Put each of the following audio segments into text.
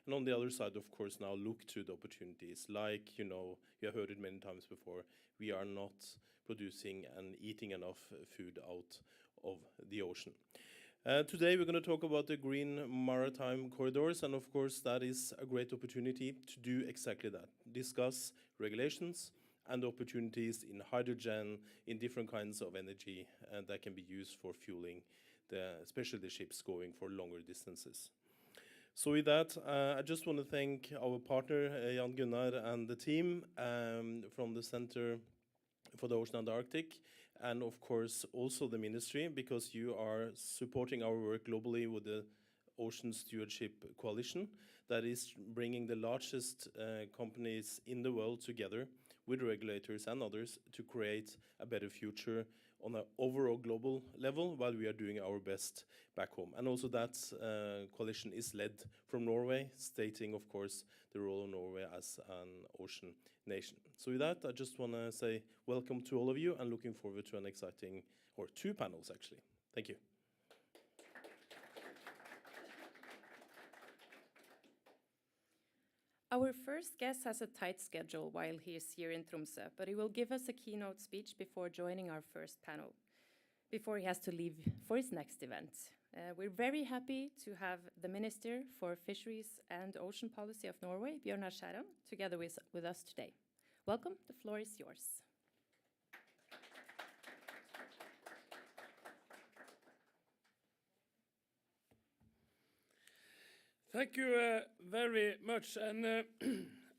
and on the other side, of course, now look to the opportunities. Like, you have heard it many times before, we are not producing and eating enough food out of the ocean. Today we're going to talk about the green maritime corridors, and of course that is a great opportunity to do exactly that. Discuss regulations and opportunities in hydrogen, in different kinds of energy that can be used for fueling, especially the ships going for longer distances. So with that, I just want to thank our partner, Jan Gunnar, and the team from the Center for the Ocean and the Arctic, and of course also the ministry, because you are supporting our work globally with the Ocean Stewardship Coalition that is bringing the largest companies in the world together with regulators and others to create a better future on an overall global level while we are doing our best back home. And also that coalition is led from Norway, stating, of course, the role of Norway as an ocean nation. So with that, I just want to say welcome to all of you and looking forward to an exciting, or two panels actually. Thank you. Our first guest has a tight schedule while he is here in Tromsø, but he will give us a keynote speech before joining our first panel, before he has to leave for his next event. We're very happy to have the Minister for Fisheries and Ocean Policy of Norway, Bjørnar Skjæran, together with us today. Welcome, the floor is yours. Thank you very much, and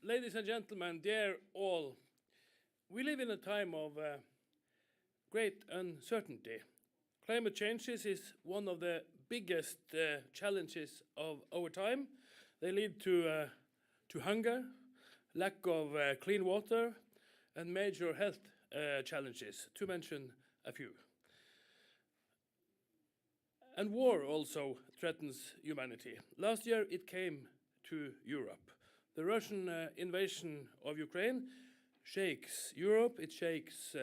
ladies and gentlemen, dear all, we live in a time of great uncertainty. Climate change is one of the biggest challenges of our time. They lead to hunger, lack of clean water, and major health challenges, to mention a few. And war also threatens humanity. Last year it came to Europe. The Russian invasion of Ukraine shakes Europe, it shakes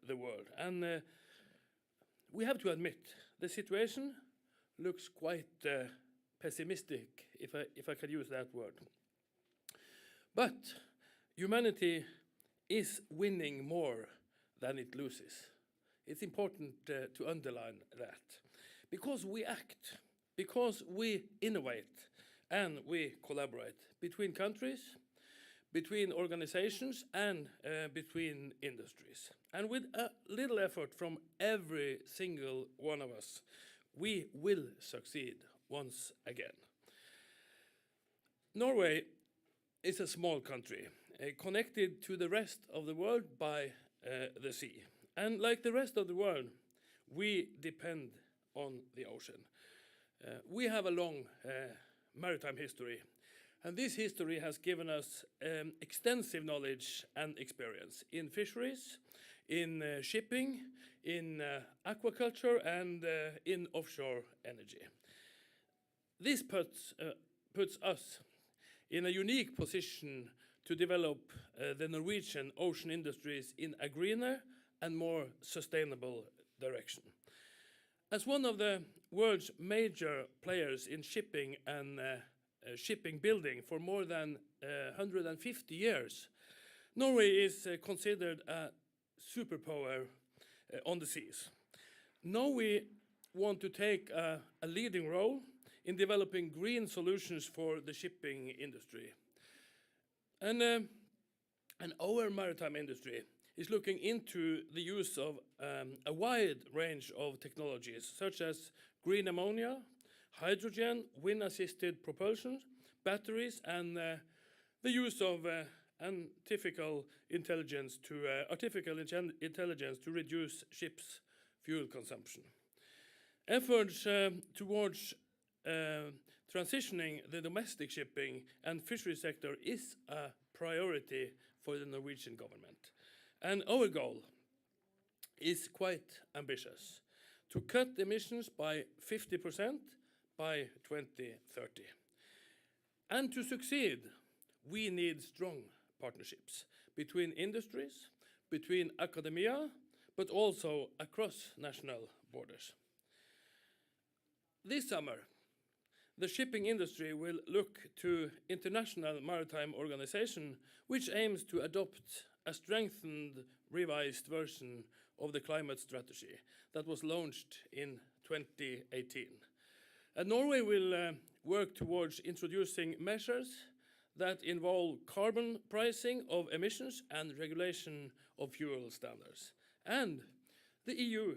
the world. And we have to admit, the situation looks quite pessimistic, if I could use that word. But humanity is winning more than it loses. It's important to underline that. Because we act, because we innovate, and we collaborate between countries, between organizations, and between industries. And with a little effort from every single one of us, we will succeed once again. Norway is a small country, connected to the rest of the world by the sea. And like the rest of the world, we depend on the ocean. We have a long maritime history, and this history has given us extensive knowledge and experience in fisheries, in shipping, in aquaculture, and in offshore energy. This puts us in a unique position to develop the Norwegian ocean industries in a greener and more sustainable direction. As one of the world's major players in shipping and shipping building for more than 150 years, Norway is considered a superpower on the seas. Now we want to take a leading role in developing green solutions for the shipping industry. And our maritime industry is looking into the use of a wide range of technologies, such as green ammonia, hydrogen, wind-assisted propulsion, batteries, and the use of artificial intelligence to reduce ships' fuel consumption. Efforts towards transitioning the domestic shipping and fishery sector is a priority for the Norwegian government. And our goal is quite ambitious, to cut emissions by 50% by 2030. And to succeed, we need strong partnerships between industries, between academia, but also across national borders. This summer, the shipping industry will look to International Maritime Organization, which aims to adopt a strengthened, revised version of the climate strategy that was launched in 2018. And Norway will work towards introducing measures that involve carbon pricing of emissions and regulation of fuel standards. And the EU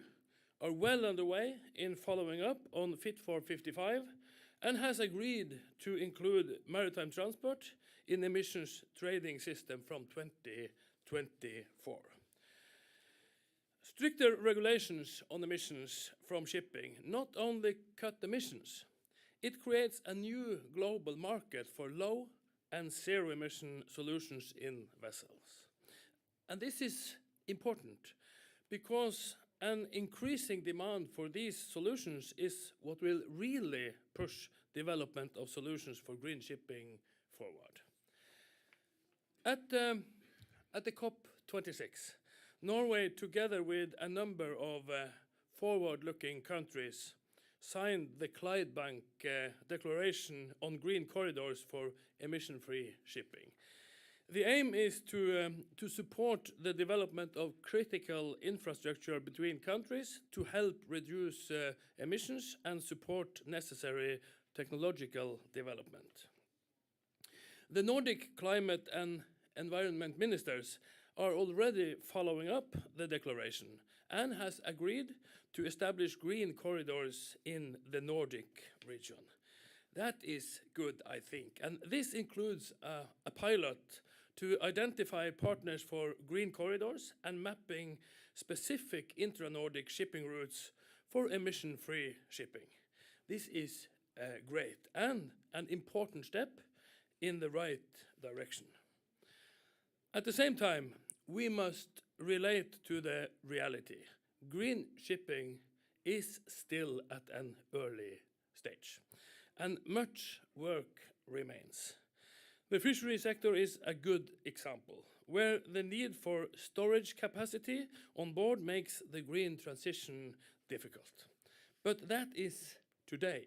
are well underway in following up on Fit for 55 and has agreed to include maritime transport in emissions trading system from 2024. Stricter regulations on emissions from shipping not only cut emissions, it creates a new global market for low and zero-emission solutions in vessels. And this is important because an increasing demand for these solutions is what will really push development of solutions for green shipping forward. At the COP26, Norway, together with a number of forward-looking countries, signed the Clydebank Declaration on Green Corridors for Emission-Free Shipping. The aim is to support the development of critical infrastructure between countries to help reduce emissions and support necessary technological development. The Nordic Climate and Environment Ministers are already following up the declaration and has agreed to establish green corridors in the Nordic region. That is good, I think, and this includes a pilot to identify partners for green corridors and mapping specific intra-Nordic shipping routes for emission-free shipping. This is great and an important step in the right direction. At the same time, we must relate to the reality. Green shipping is still at an early stage, and much work remains. The fishery sector is a good example, where the need for storage capacity on board makes the green transition difficult. But that is today.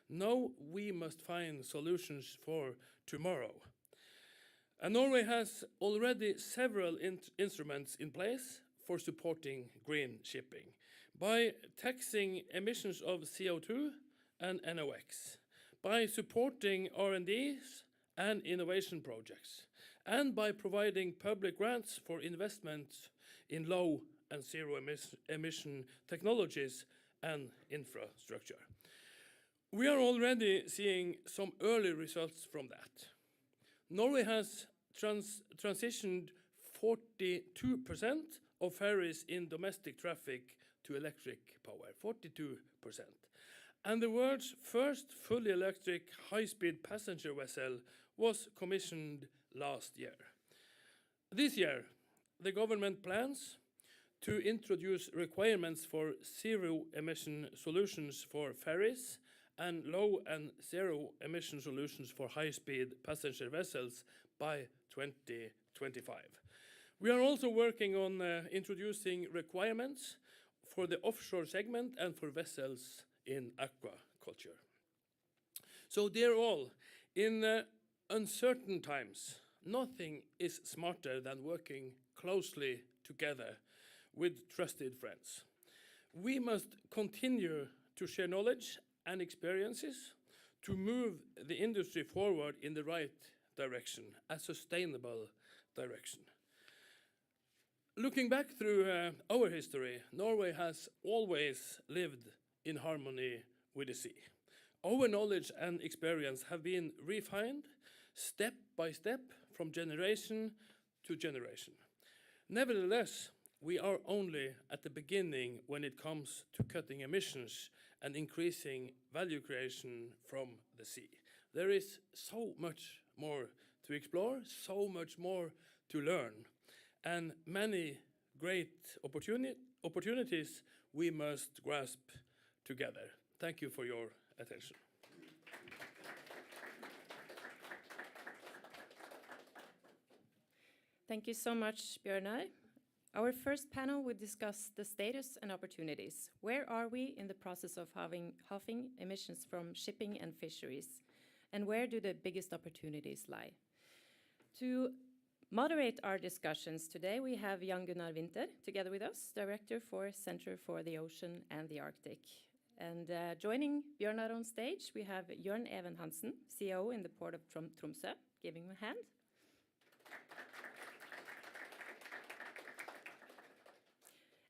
Now we must find solutions for tomorrow. And Norway has already several instruments in place for supporting green shipping by taxing emissions of CO2 and NOx, by supporting R&Ds and innovation projects, and by providing public grants for investments in low and zero emission technologies and infrastructure. We are already seeing some early results from that. Norway has transitioned 42% of ferries in domestic traffic to electric power, 42%. And the world's first fully electric high-speed passenger vessel was commissioned last year. This year, the government plans to introduce requirements for zero-emission solutions for ferries and low and zero-emission solutions for high-speed passenger vessels by 2025. We are also working on introducing requirements for the offshore segment and for vessels in aquaculture. So, dear all, in uncertain times, nothing is smarter than working closely together with trusted friends. We must continue to share knowledge and experiences to move the industry forward in the right direction, a sustainable direction. Looking back through our history, Norway has always lived in harmony with the sea. Our knowledge and experience have been refined step by step from generation to generation. Nevertheless, we are only at the beginning when it comes to cutting emissions and increasing value creation from the sea. There is so much more to explore, so much more to learn, and many great opportunities we must grasp together. Thank you for your attention. Thank you so much, Bjørnar. Our first panel would discuss the status and opportunities. Where are we in the process of halving emissions from shipping and fisheries? And where do the biggest opportunities lie? To moderate our discussions today, we have Jan Gunnar Winther together with us, Director for Center for the Ocean and the Arctic. And joining Bjørnar on stage, we have Jørn Even Hansen, CEO in the Port of Tromsø. Give him a hand.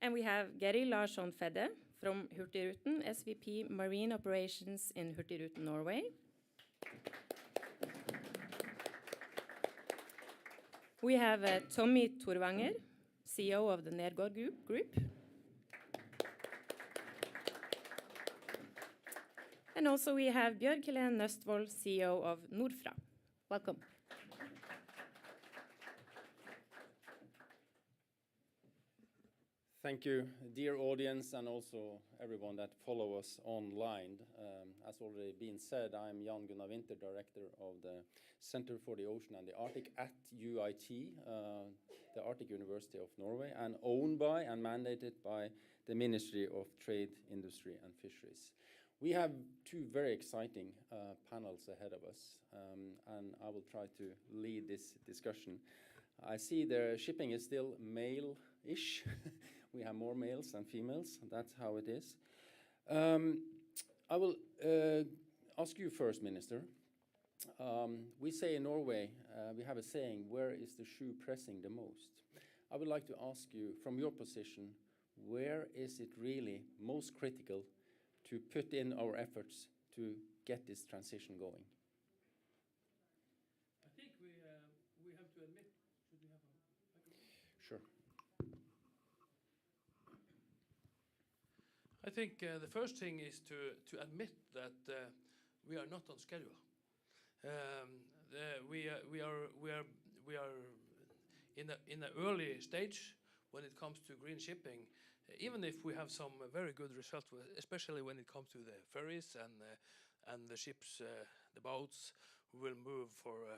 And we have Geri Larsson Fedde from Hurtigruten, SVP Marine Operations in Hurtigruten Norway. We have Tommy Torvanger, CEO of the Nergård Group. And also we have Bjørg Helene Nøstvold, CEO of Nordfra. Welcome. Thank you, dear audience, and also everyone that follow us online. As already been said, I'm Jan Gunnar Winther, Director of the Center for the Ocean and the Arctic at UiT, the Arctic University of Norway, and owned by and mandated by the Ministry of Trade, Industry and Fisheries. We have two very exciting panels ahead of us, and I will try to lead this discussion. I see the shipping is still male-ish. We have more males than females. That's how it is. I will ask you first, Minister. We say in Norway, we have a saying, where is the shoe pressing the most? I would like to ask you, from your position, where is it really most critical to put in our efforts to get this transition going? I think we have to admit, should we have a microphone? Sure. I think the first thing is to admit that we are not on schedule. We are in an early stage when it comes to green shipping. Even if we have some very good results, especially when it comes to the ferries and the ships, the boats who will move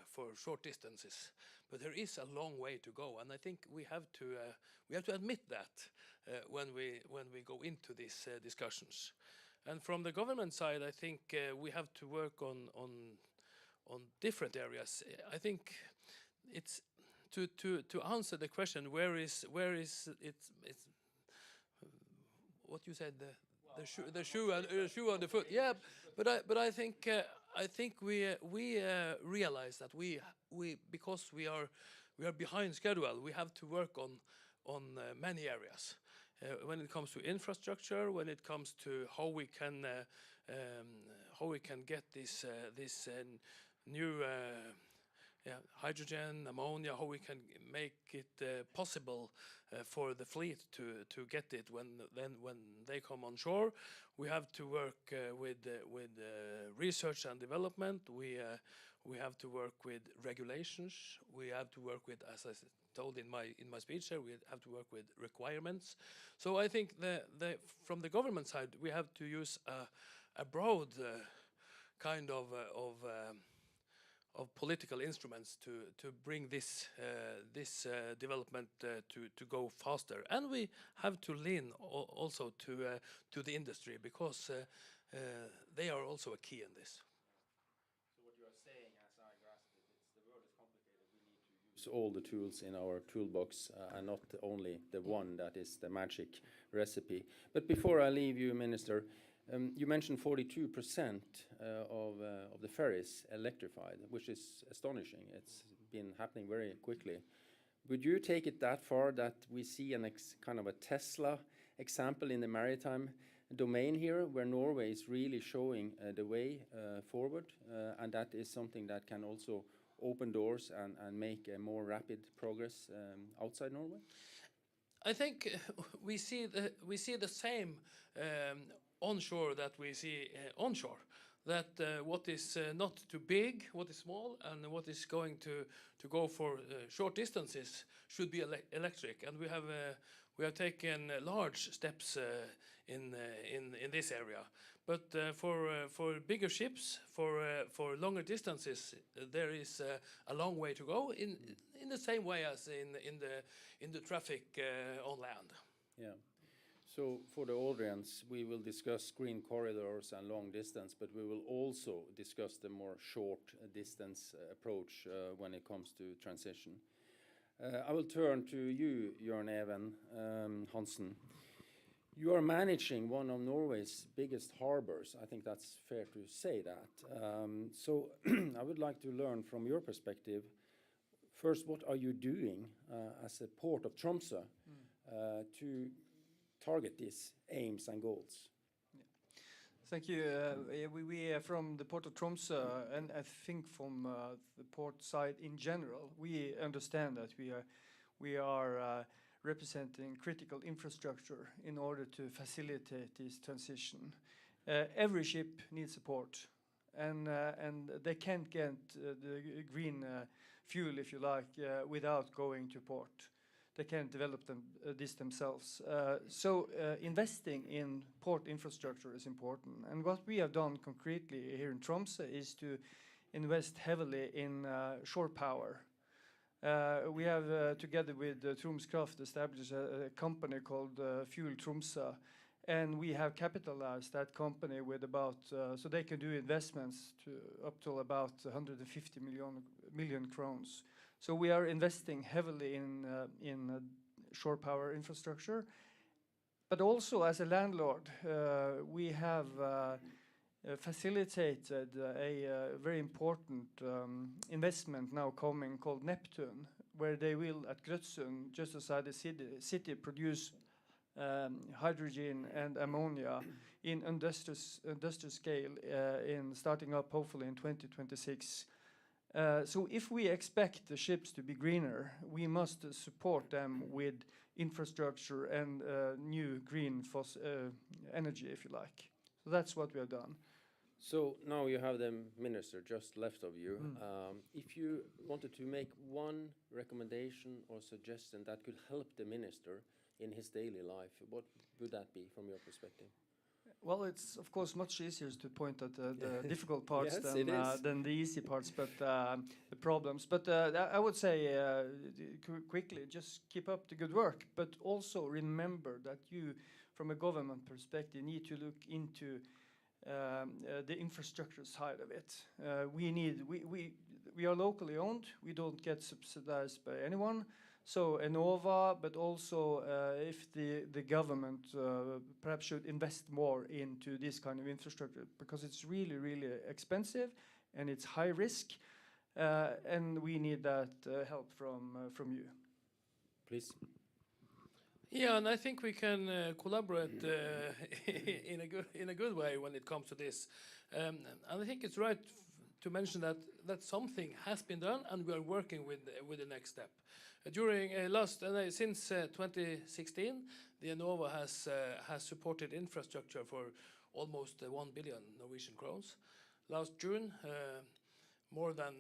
for short distances. But there is a long way to go, and I think we have to admit that when we go into these discussions. And from the government side, I think we have to work on different areas. I think it's to answer the question where is it what you said, the shoe on the foot. Yeah, but I think we realize that we because we are behind schedule, we have to work on many areas. When it comes to infrastructure, when it comes to how we can get this new hydrogen, ammonia, how we can make it possible for the fleet to get it when they come on shore. We have to work with research and development. We have to work with regulations. We have to work with, as I told in my speech there, we have to work with requirements. So I think from the government side, we have to use a broad kind of political instruments to bring this development to go faster, and we have to lean also to the industry because they are also a key in this. So what you are saying, as I grasp it, it's the world is complicated. We need to use all the tools in our toolbox and not only the one that is the magic recipe. But before I leave you, Minister, you mentioned 42% of the ferries electrified, which is astonishing. It's been happening very quickly. Would you take it that far that we see kind of a Tesla example in the maritime domain here, where Norway is really showing the way forward, and that is something that can also open doors and make a more rapid progress outside Norway? I think we see the same onshore that we see onshore. That what is not too big, what is small, and what is going to go for short distances should be electric. And we have taken large steps in this area. But for bigger ships, for longer distances, there is a long way to go in the same way as in the traffic on land. Yeah. So for the audience, we will discuss green corridors and long distance, but we will also discuss the more short distance approach when it comes to transition. I will turn to you, Jørn Even Hansen. You are managing one of Norway's biggest harbors. I think that's fair to say that. So I would like to learn from your perspective, first, what are you doing as a port of Tromsø to target these aims and goals? Thank you. We from the Port of Tromsø, and I think from the port side in general, we understand that we are representing critical infrastructure in order to facilitate this transition. Every ship needs support, and they can't get the green fuel, if you like, without going to port. They can't develop this themselves. So investing in port infrastructure is important. And what we have done concretely here in Tromsø is to invest heavily in shore power. We have, together with Troms Kraft, established a company called Fuel Tromsø, and we have capitalized that company with about, so they can do investments to up to about 150 million crowns. So we are investing heavily in shore power infrastructure, but also as a landlord, we have facilitated a very important investment now coming called Neptune, where they will at Grøtsund, just outside the city produce hydrogen and ammonia in industrial scale, in starting up hopefully in 2026. So if we expect the ships to be greener, we must support them with infrastructure and new green energy, if you like. So that's what we have done. So now you have the minister just left of you. If you wanted to make one recommendation or suggestion that could help the minister in his daily life, what would that be from your perspective? Well, it's of course much easier to point at the difficult parts Yes, than the easy parts, but the problems. But I would say quickly, just keep up the good work, but also remember that you, from a government perspective, need to look into the infrastructure side of it. We are locally owned. We don't get subsidized by anyone. So Enova, but also if the government perhaps should invest more into this kind of infrastructure, because it's really, really expensive and it's high risk, and we need that help from you. Please. Yeah, and I think we can collaborate in a good way when it comes to this. And I think it's right to mention that something has been done, and we are working with the next step. During since 2016, the Enova has supported infrastructure for almost 1 billion Norwegian crowns. Last June, more than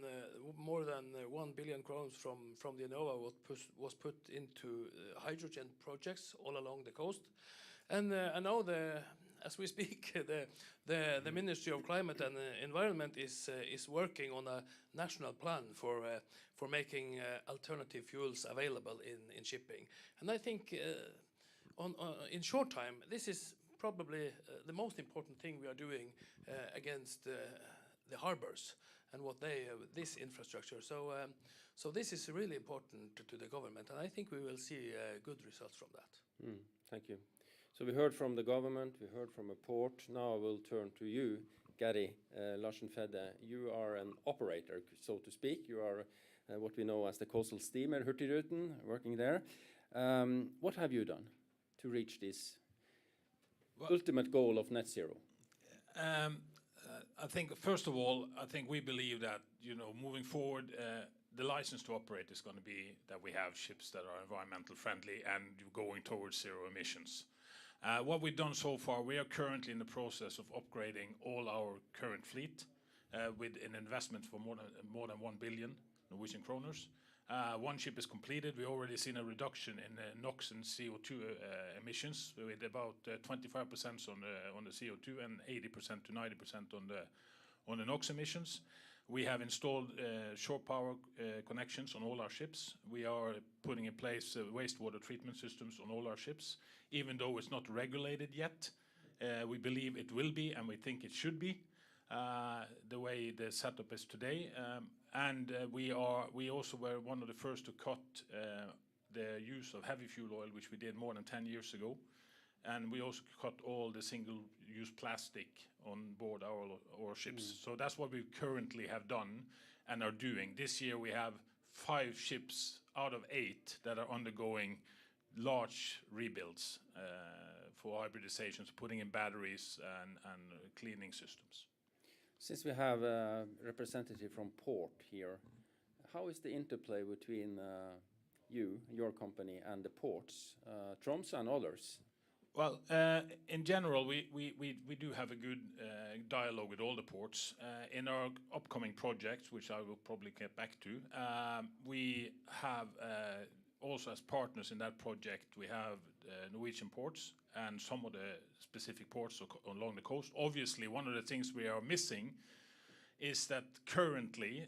1 billion crowns from the Enova was put into hydrogen projects all along the coast, and now as we speak, the Ministry of Climate and Environment is working on a national plan for making alternative fuels available in shipping. And I think in short time, this is probably the most important thing we are doing against the harbors and what this infrastructure. So this is really important to the government, and I think we will see good results from that. Thank you. So we heard from the government, we heard from a port. Now I will turn to you, Gary Larsen Fedde. You are an operator, so to speak. You are what we know as the coastal steamer Hurtigruten, working there. What have you done to reach this ultimate goal of net zero? I think, first of all, I think we believe that, moving forward, the license to operate is going to be that we have ships that are environmental friendly and going towards zero emissions. What we've done so far, we are currently in the process of upgrading all our current fleet with an investment for more than 1 billion Norwegian kroners. One ship is completed. We already seen a reduction in NOx and CO2 emissions with about 25% on the CO2 and 80% to 90% on the NOx emissions. We have installed shore power connections on all our ships. We are putting in place wastewater treatment systems on all our ships, even though it's not regulated yet. We believe it will be, and we think it should be, the way the setup is today. We also were one of the first to cut the use of heavy fuel oil, which we did more than 10 years ago. And we also cut all the single-use plastic on board our ships. So that's what we currently have done and are doing. This year we have 5 ships out of 8 that are undergoing large rebuilds for hybridizations, putting in batteries and cleaning systems. Since we have a representative from port here, how is the interplay between your company, and the ports, Tromsø and others? Well, in general, we do have a good dialogue with all the ports. In our upcoming projects, which I will probably get back to, we have also as partners in that project, we have Norwegian ports and some of the specific ports along the coast. Obviously, one of the things we are missing is that currently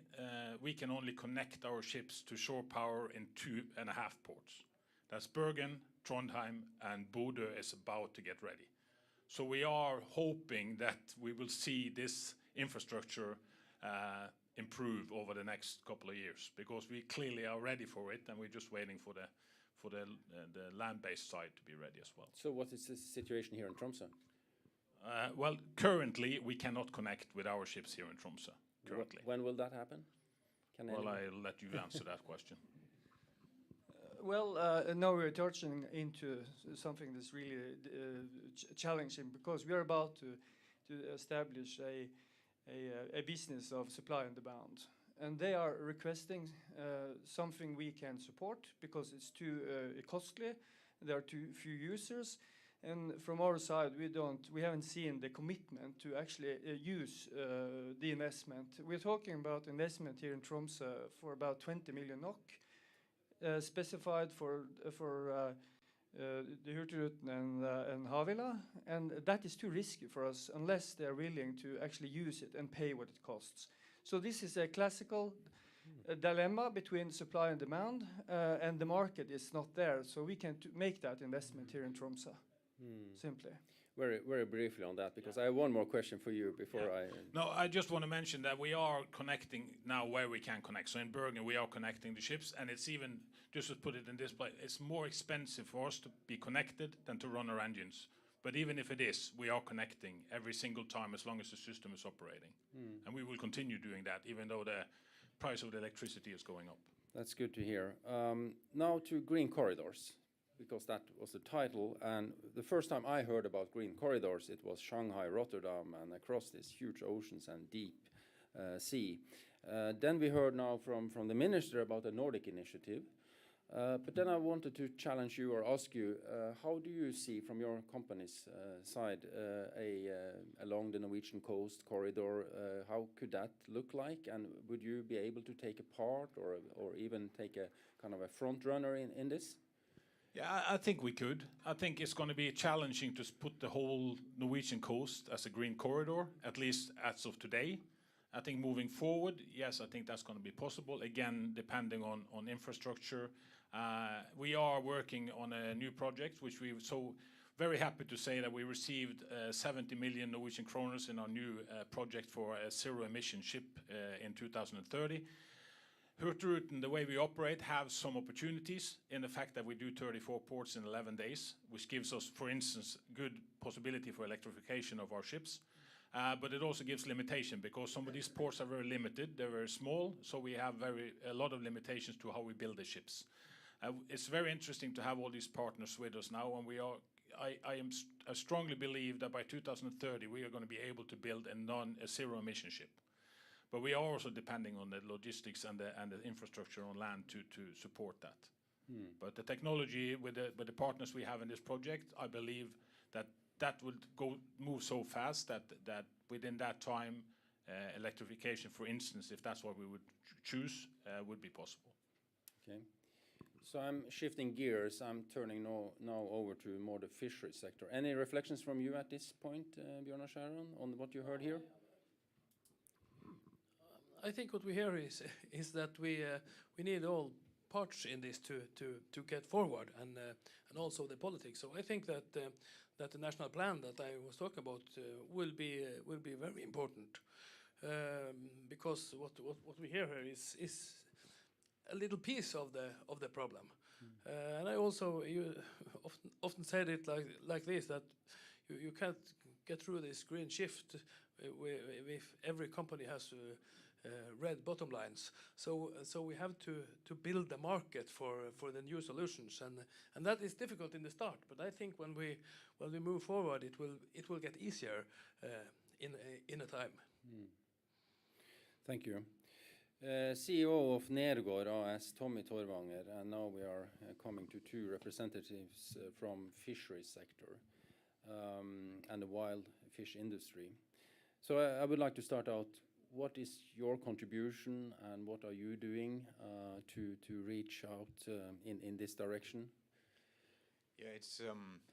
we can only connect our ships to shore power in 2.5 ports. That's Bergen, Trondheim, and Bodø is about to get ready. So we are hoping that we will see this infrastructure improve over the next couple of years, because we clearly are ready for it, and we're just waiting for the land-based side to be ready as well. So what is the situation here in Tromsø? Well, currently we cannot connect with our ships here in Tromsø. Currently. When will that happen? Well, I'll let you answer that question. Well, now we're touching into something that's really challenging, because we are about to establish a business of supply and demand. And they are requesting something we can support because it's too costly. There are too few users. And from our side, we haven't seen the commitment to actually use the investment. We're talking about investment here in Tromsø for about 20 million NOK. Specified for the Hurtigruten and Havila, and that is too risky for us unless they're willing to actually use it and pay what it costs. So this is a classical dilemma between supply and demand, and the market is not there, so we can make that investment here in Tromsø, simply. Very, very briefly on that, because I have one more question for you before No, I just want to mention that we are connecting now where we can connect. So in Bergen, we are connecting the ships, and it's even, just to put it in this place, it's more expensive for us to be connected than to run our engines. But even if it is, we are connecting every single time as long as the system is operating. And we will continue doing that, even though the price of the electricity is going up. That's good to hear. Now to green corridors, because that was the title. And the first time I heard about green corridors, it was Shanghai, Rotterdam, and across these huge oceans and deep sea. Then we heard now from the minister about the Nordic initiative. But then I wanted to challenge you or ask you, how do you see from your company's side along the Norwegian coast corridor, how could that look like? And would you be able to take a part or even take a kind of a front runner in this? Yeah, I think we could. I think it's going to be challenging to put the whole Norwegian coast as a green corridor, at least as of today. I think moving forward, yes, I think that's going to be possible, again, depending on infrastructure. We are working on a new project, which we're so very happy to say that we received 70 million Norwegian kroner in our new project for a zero-emission ship in 2030. Hurtigruten, the way we operate, have some opportunities in the fact that we do 34 ports in 11 days, which gives us, for instance, good possibility for electrification of our ships. But it also gives limitation, because some of these ports are very limited, they're very small, so we have a lot of limitations to how we build the ships. It's very interesting to have all these partners with us now, and I strongly believe that by 2030 we are going to be able to build a zero-emission ship. But we are also depending on the logistics and the infrastructure on land to support that. But the technology with the partners we have in this project, I believe that would move so fast that within that time, electrification, for instance, if that's what we would choose, would be possible. Okay. So I'm shifting gears. I'm turning now over to more the fishery sector. Any reflections from you at this point, Bjørnar Skjæran, on what you heard here? I think what we hear is that we need all parts in this to get forward, and also the politics. So I think that that the national plan that I was talking about will be very important, because what we hear here is a little piece of the problem. And I also often said it like this, that you can't get through this green shift if every company has red bottom lines. So we have to build the market for the new solutions, and that is difficult in the start. But I think when we move forward, it will get easier in a time. Thank you. CEO of Nergård AS, Tommy Torvanger, and now we are coming to two representatives from fishery sector and the wild fish industry. So I would like to start out. What is your contribution, and what are you doing to reach out in this direction? Yeah, it's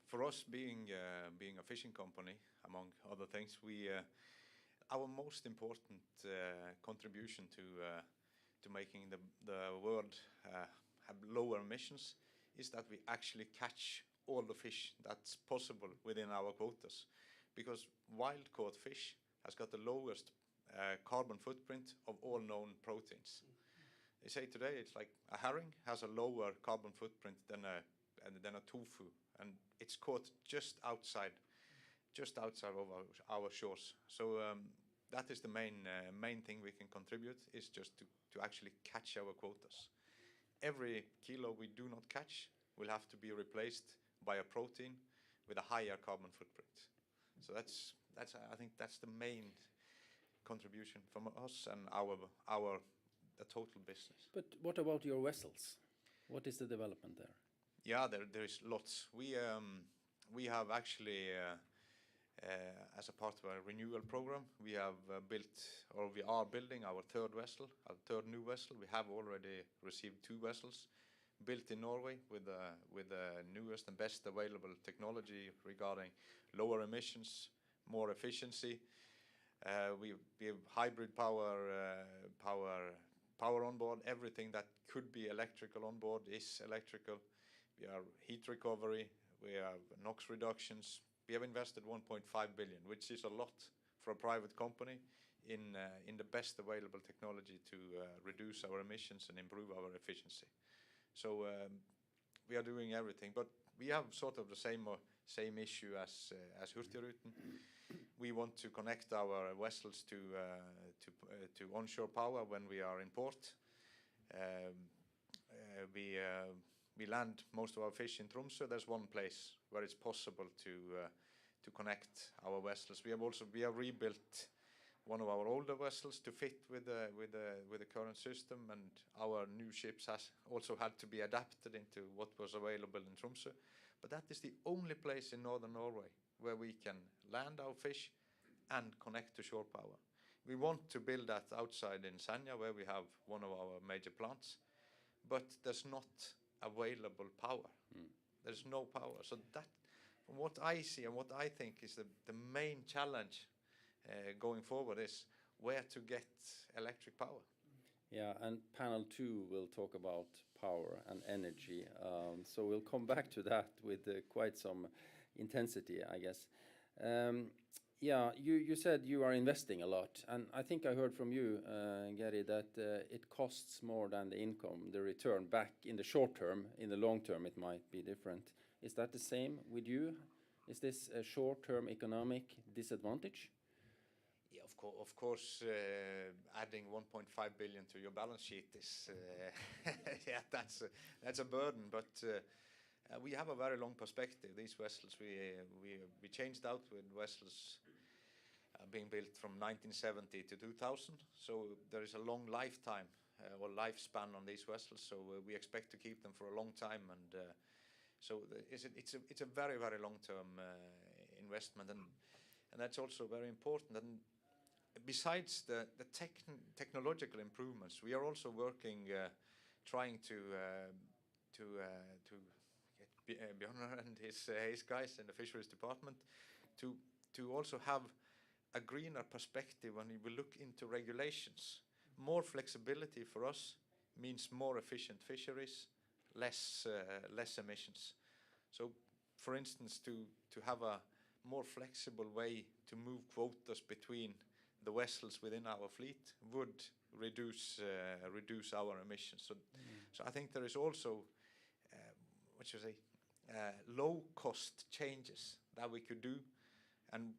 for us being a fishing company, among other things. Our most important contribution to making the world have lower emissions is that we actually catch all the fish that's possible within our quotas, because wild caught fish has got the lowest carbon footprint of all known proteins. They say today it's like a herring has a lower carbon footprint than a tofu, and it's caught just outside of our shores. So that is the main thing we can contribute, is just to actually catch our quotas. Every kilo we do not catch will have to be replaced by a protein with a higher carbon footprint. So that's I think that's the main contribution from us and the total business. But what about your vessels? What is the development there? Yeah, there is lots. We have actually, as a part of our renewal program, we have we are building our third new vessel. We have already received 2 vessels built in Norway with the newest and best available technology regarding lower emissions, more efficiency. We have hybrid power on board. Everything that could be electrical on board is electrical. We have heat recovery. We have NOx reductions. We have invested 1.5 billion, which is a lot for a private company in the best available technology to reduce our emissions and improve our efficiency. So we are doing everything, but we have sort of the same issue as Hurtigruten. We want to connect our vessels to onshore power when we are in port. We land most of our fish in Tromsø. There's one place where it's possible to connect our vessels. We have rebuilt one of our older vessels to fit with the current system, and our new ships has also had to be adapted into what was available in Tromsø. But that is the only place in northern Norway where we can land our fish and connect to shore power. We want to build that outside in Senja, where we have one of our major plants, but there's not available power. There's no power. So that, from what I see and what I think is the main challenge going forward, is where to get electric power. Yeah, and panel 2 will talk about power and energy. So we'll come back to that with quite some intensity, I guess. Yeah, you said you are investing a lot, and I think I heard from you, Gary, that it costs more than the income, the return back in the short term. In the long term, it might be different. Is that the same with you? Is this a short-term economic disadvantage? Yeah, of course, adding 1.5 billion to your balance sheet is, yeah, that's a burden. But we have a very long perspective. These vessels, we changed out with vessels being built from 1970 to 2000. So there is a long lifetime or lifespan on these vessels. So we expect to keep them for a long time, and so it's a very, very long-term investment, and that's also very important. And besides the technological improvements, we are also working trying to get Bjørnar and his guys in the fisheries department to also have a greener perspective when we look into regulations. More flexibility for us means more efficient fisheries, less emissions. So, for instance, to have a more flexible way to move quotas between the vessels within our fleet would reduce our emissions. So I think there is also low cost changes that we could do, and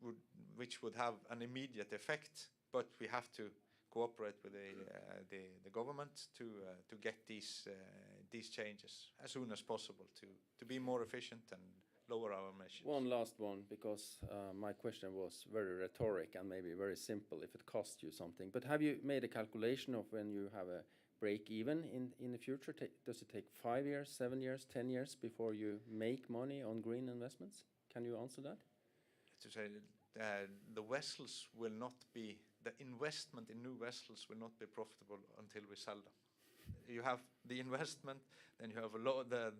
which would have an immediate effect. But we have to cooperate with the government to get these changes as soon as possible to be more efficient and lower our emissions. One last one, because my question was very rhetoric and maybe very simple if it costs you something. But have you made a calculation of when you have a break even in the future? Does it take 5 years, 7 years, 10 years before you make money on green investments? Can you answer that? To say the vessels will not be, the investment in new vessels will not be profitable until we sell them. You have the investment, then you have the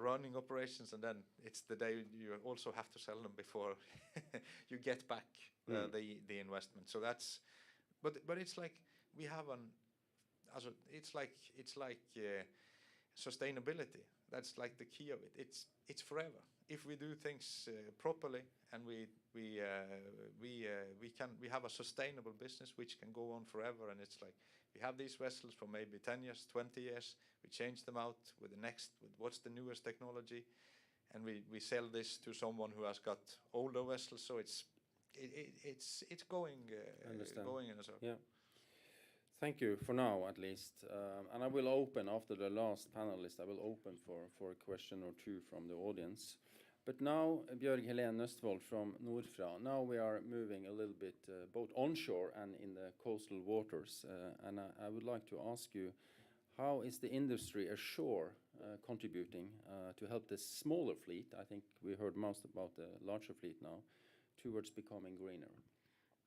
running operations, and then it's the day you also have to sell them before you get back the investment. So that's, but it's like we have it's like sustainability. That's like the key of it. It's forever. If we do things properly and we have a sustainable business which can go on forever, and it's like we have these vessels for maybe 10 years, 20 years. We change them out with what's the newest technology, and we sell this to someone who has got older vessels. So it's going in a circle. Yeah. Thank you for now, at least. And I will open after the last panelist. I will open for a question or two from the audience. But now, Bjørg Helene Nøstvold from Nordfra. Now we are moving a little bit both onshore and in the coastal waters. And I would like to ask you, how is the industry ashore contributing to help the smaller fleet? I think we heard most about the larger fleet now, towards becoming greener.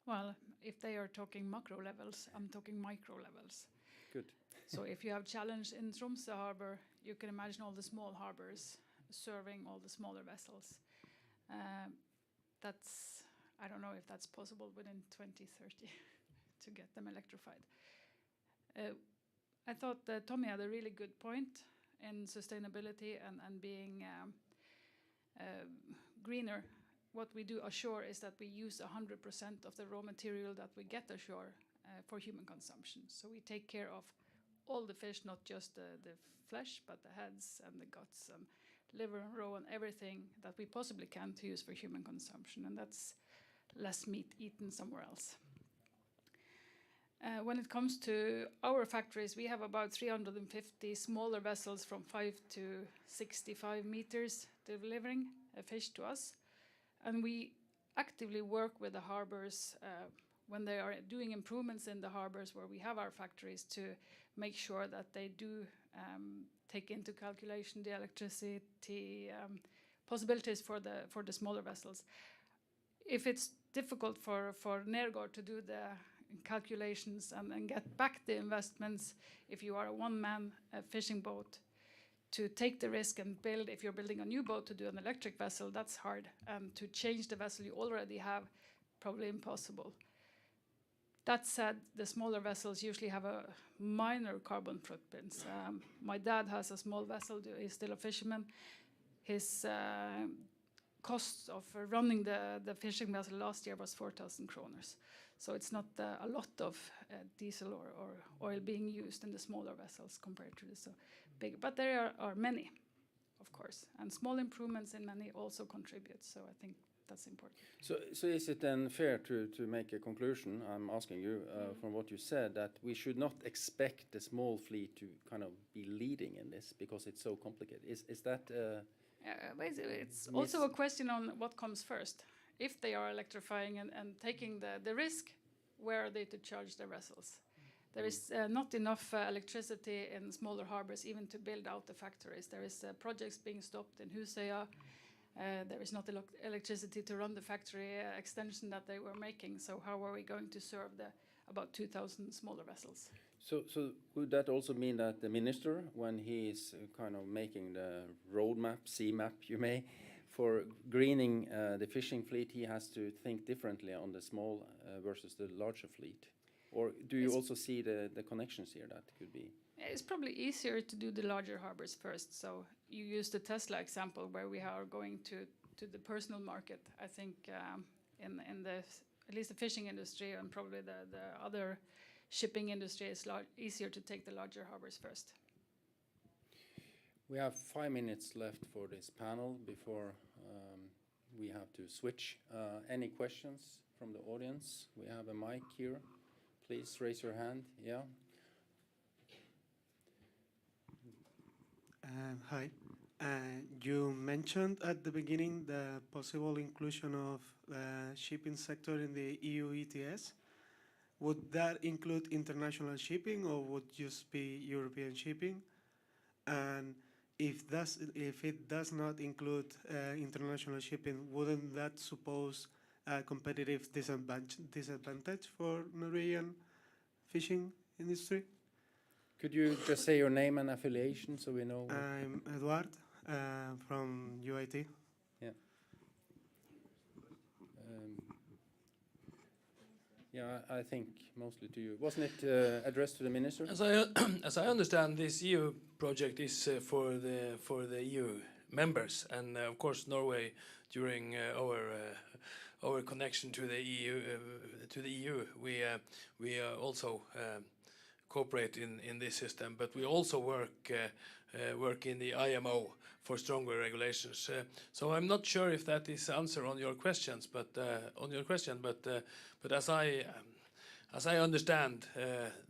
Well, if they are talking macro levels, I'm talking micro levels. Good. So if you have challenge in Tromsø harbor, you can imagine all the small harbors serving all the smaller vessels. I don't know if that's possible within 2030 to get them electrified. I thought that Tommy had a really good point in sustainability and being greener. What we do ashore is that we use 100% of the raw material that we get ashore for human consumption. So we take care of all the fish, not just the flesh, but the heads and the guts and liver and roe and everything that we possibly can to use for human consumption. And that's less meat eaten somewhere else. When it comes to our factories, we have about 350 smaller vessels from 5 to 65 meters delivering fish to us. And we actively work with the harbors when they are doing improvements in the harbors where we have our factories to make sure that they do take into calculation the electricity possibilities for the smaller vessels. If it's difficult for Nergård to do the calculations and get back the investments, if you are a one-man fishing boat, to take the risk and build, if you're building a new boat to do an electric vessel, that's hard. And to change the vessel you already have, probably impossible. That said, the smaller vessels usually have a minor carbon footprint. My dad has a small vessel, he's still a fisherman. His cost of running the fishing vessel last year was 4,000 kroners. So it's not a lot of diesel or oil being used in the smaller vessels compared to the big. But there are many, of course. And small improvements in many also contribute. So I think that's important. So is it then fair to make a conclusion, I'm asking you, from what you said, that we should not expect the small fleet to kind of be leading in this because it's so complicated? Is that... it's also a question on what comes first. If they are electrifying and taking the risk, where are they to charge their vessels? There is not enough electricity in smaller harbors even to build out the factories. There is projects being stopped in Husøya. There is not electricity to run the factory extension that they were making. So how are we going to serve the about 2,000 smaller vessels? So would that also mean that the minister, when he is kind of making the roadmap, sea map, you may, for greening the fishing fleet, he has to think differently on the small versus the larger fleet? Or do you also see the connections here that could be? It's probably easier to do the larger harbors first. So you use the Tesla example where we are going to the personal market. I think in the at least the fishing industry and probably the other shipping industry is easier to take the larger harbors first. We have 5 minutes left for this panel before we have to switch. Any questions from the audience? We have a mic here. Please raise your hand. Yeah. Hi. You mentioned at the beginning the possible inclusion of the shipping sector in the EU ETS. Would that include international shipping or would just be European shipping? And if it does not include international shipping, wouldn't that suppose a competitive disadvantage for Norwegian fishing industry? Could you just say your name and affiliation so we know? I'm Eduard from UIT. Yeah. Yeah, I think mostly to you. Wasn't it addressed to the minister? As I understand, this EU project is for the EU members, and of course Norway, during our connection to the EU, we also cooperate in this system, but we also work in the IMO for stronger regulations. So I'm not sure if that is answer on your questions, but as I understand,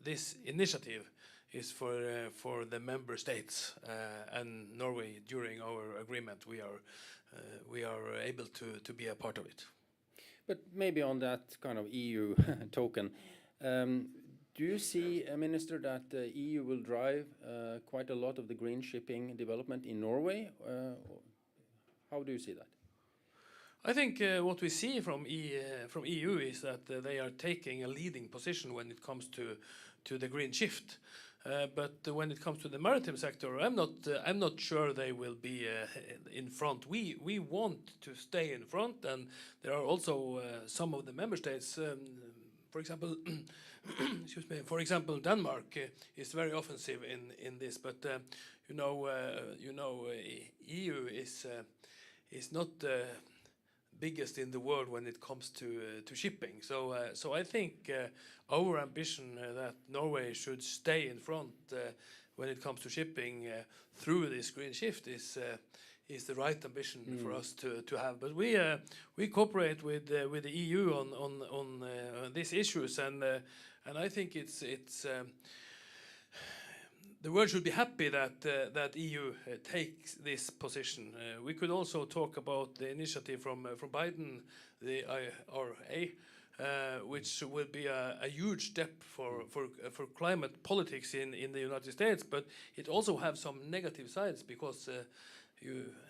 this initiative is for the member states and Norway. During our agreement, we are able to be a part of it. But maybe on that kind of EU token, do you see, Minister, that the EU will drive quite a lot of the green shipping development in Norway? How do you see that? I think what we see from EU is that they are taking a leading position when it comes to the green shift. But when it comes to the maritime sector, I'm not sure they will be in front. We want to stay in front, and there are also some of the member states. For example, excuse me. For example, Denmark is very offensive in this, but EU is not biggest in the world when it comes to shipping. So I think our ambition that Norway should stay in front when it comes to shipping through this green shift is the right ambition for us to have. But we cooperate with the EU on these issues, and I think it's the world should be happy that EU takes this position. We could also talk about the initiative from Biden, the IRA, which will be a huge step for climate politics in the United States. But it also has some negative sides because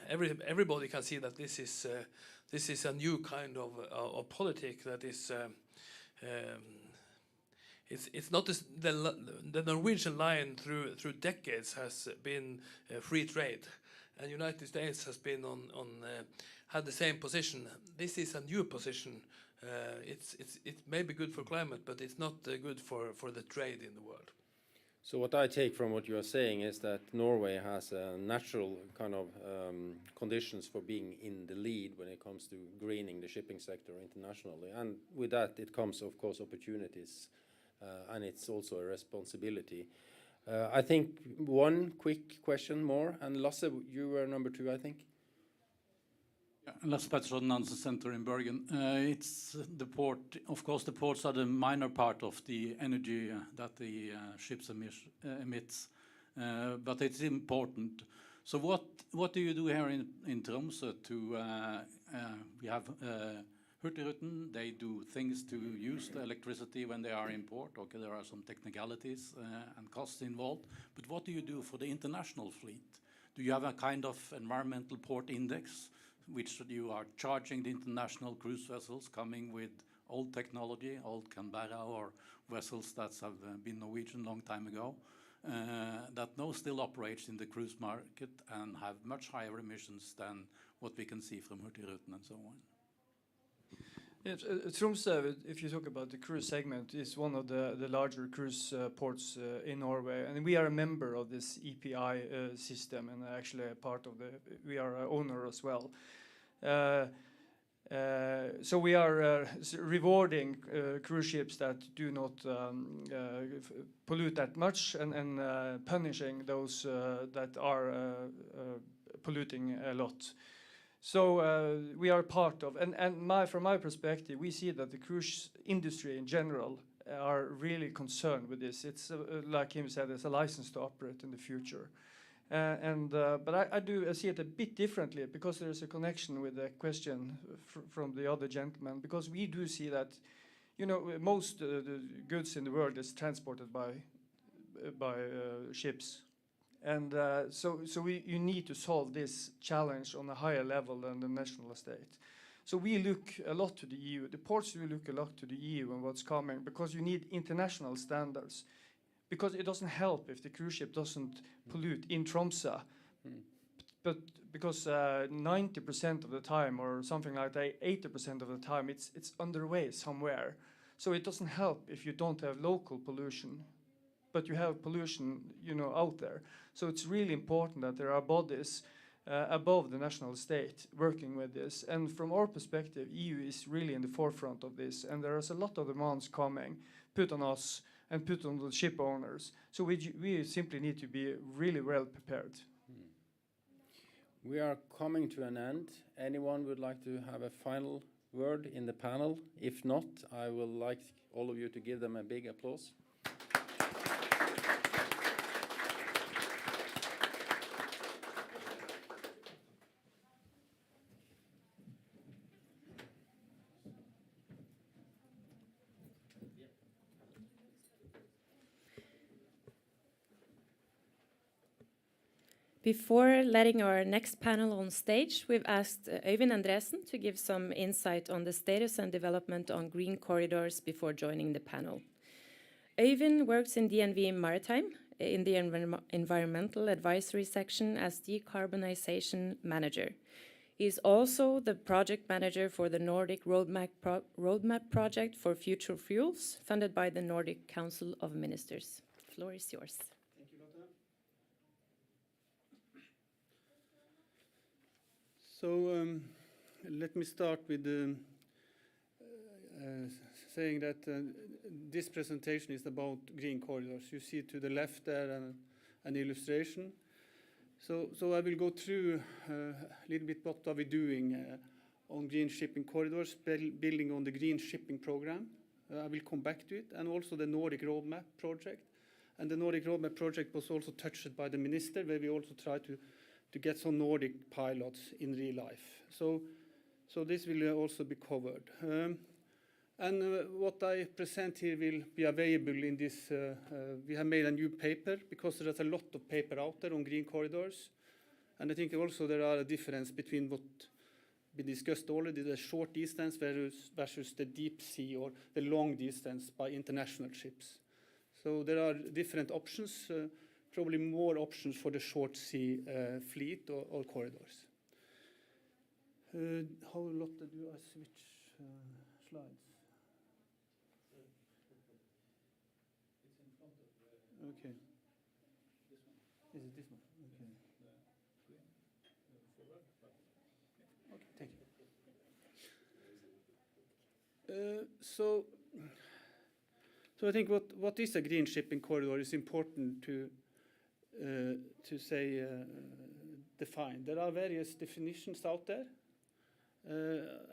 everybody can see that this is a new kind of politics that is. It's not the Norwegian line through decades has been free trade, and United States has been had the same position. This is a new position. It may be good for climate, but it's not good for the trade in the world. So what I take from what you are saying is that Norway has a natural kind of conditions for being in the lead when it comes to greening the shipping sector internationally, and with that it comes of course opportunities. And it's also a responsibility. I think one quick question more, and Lasse, you were number 2, I think. Yeah, Lasse Pettersson, Nansen Center in Bergen. It's the port. Of course, the ports are the minor part of the energy that the ships emits, but it's important. So what do you do here in Tromsø to? We have. Hurtigruten, they do things to use the electricity when they are in port. Okay, there are some technicalities and costs involved. But what do you do for the international fleet? Do you have a kind of environmental port index, which you are charging the international cruise vessels coming with old technology, old Canberra or vessels that have been Norwegian long time ago, that now still operates in the cruise market and have much higher emissions than what we can see from Hurtigruten and so on. Yes, Tromsø, if you talk about the cruise segment, is one of the larger cruise ports in Norway, and we are a member of this EPI system, and actually a part of we are an owner as well. So we are rewarding cruise ships that do not pollute that much, and punishing those that are polluting a lot. So we are part of, and from my perspective, we see that the cruise industry in general are really concerned with this. It's like him said, it's a license to operate in the future. But I see it a bit differently, because there is a connection with the question from the other gentleman, because we do see that, most the goods in the world is transported by ships. And you need to solve this challenge on a higher level than the national state. So we look a lot to the EU. The ports will look a lot to the EU and what's coming, because you need international standards. Because it doesn't help if the cruise ship doesn't pollute in Tromsø. But because 90% of the time, or something like that, 80% of the time, it's underway somewhere. So it doesn't help if you don't have local pollution, but you have pollution, out there. So it's really important that there are bodies above the national state working with this. And from our perspective, EU is really in the forefront of this, and there is a lot of demands coming, put on us and put on the ship owners. So we simply need to be really well prepared. We are coming to an end. Anyone would like to have a final word in the panel? If not, I would like all of you to give them a big applause. Before letting our next panel on stage, we've asked Øyvind Andresen to give some insight on the status and development on green corridors before joining the panel. Øyvind works in DNV Maritime in the Environmental Advisory section as Decarbonization Manager. He is also the project manager for the Nordic Roadmap project for future fuels, funded by the Nordic Council of Ministers. The floor is yours. So let me start with saying that this presentation is about green corridors. You see to the left there an illustration. So I will go through a little bit what are we doing on green shipping corridors, building on the green shipping program. I will come back to it, and also the Nordic Roadmap project. And the Nordic Roadmap project was also touched by the minister, where we also try to get some Nordic pilots in real life. So this will also be covered. And what I present here will be available in this. We have made a new paper, because there's a lot of paper out there on green corridors. And I think also there are a difference between what we discussed already, the short distance versus the deep sea or the long distance by international ships. So there are different options. Probably more options for the short sea fleet or corridors. How lot do I switch slides? It's in front of the... Okay. This one. Is it this one? Okay. Okay, thank you. So I think what is a green shipping corridor is important to say define. There are various definitions out there.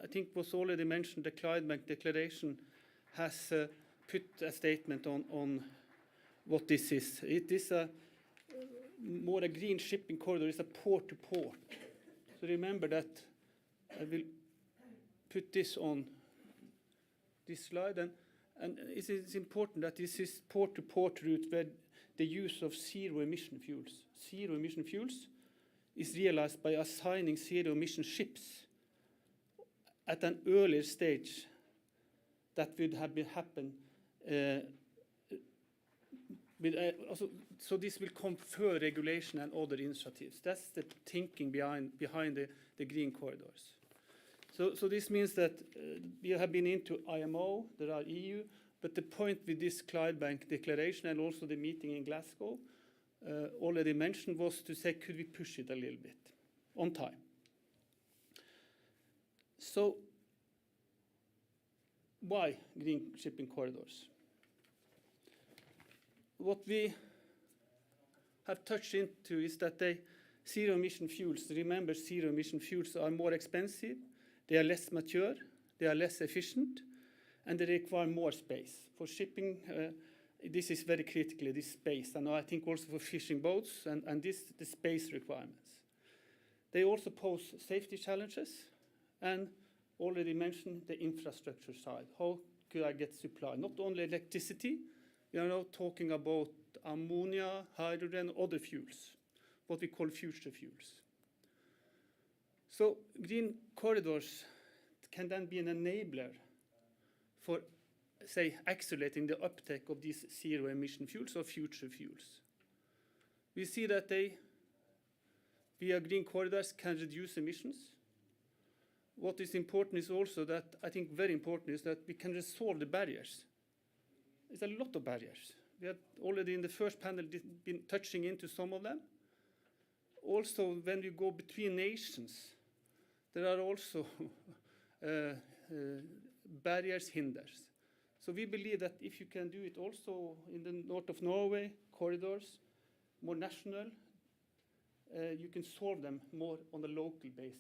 I think was already mentioned, the Climate Declaration has put a statement on what this is. It is more a green shipping corridor, it's a port to port. So remember that. I will put this on this slide, and it is important that this is port to port route where the use of zero-emission fuels. Zero-emission fuels is realized by assigning zero-emission ships at an earlier stage that would have been happen. So this will come further regulation and other initiatives. That's the thinking behind the green corridors. So this means that we have been into IMO, there are EU, but the point with this Clydebank declaration and also the meeting in Glasgow, already mentioned, was to say, could we push it a little bit on time? So why green shipping corridors? What we have touched into is that zero-emission fuels, remember zero-emission fuels are more expensive, they are less mature, they are less efficient, and they require more space. For shipping, this is very critically, this space, and I think also for fishing boats and the space requirements. They also pose safety challenges, and already mentioned the infrastructure side. How could I get supply? Not only electricity, we are now talking about ammonia, hydrogen, other fuels, what we call future fuels. So green corridors can then be an enabler for, say, accelerating the uptake of these zero-emission fuels or future fuels. We see that they, via green corridors, can reduce emissions. What is important is also that, I think very important, is that we can resolve the barriers. There's a lot of barriers. We have already in the first panel been touching into some of them. Also, when you go between nations, there are also barriers, hinders. So we believe that if you can do it also in the north of Norway, corridors, more national, you can solve them more on a local basis.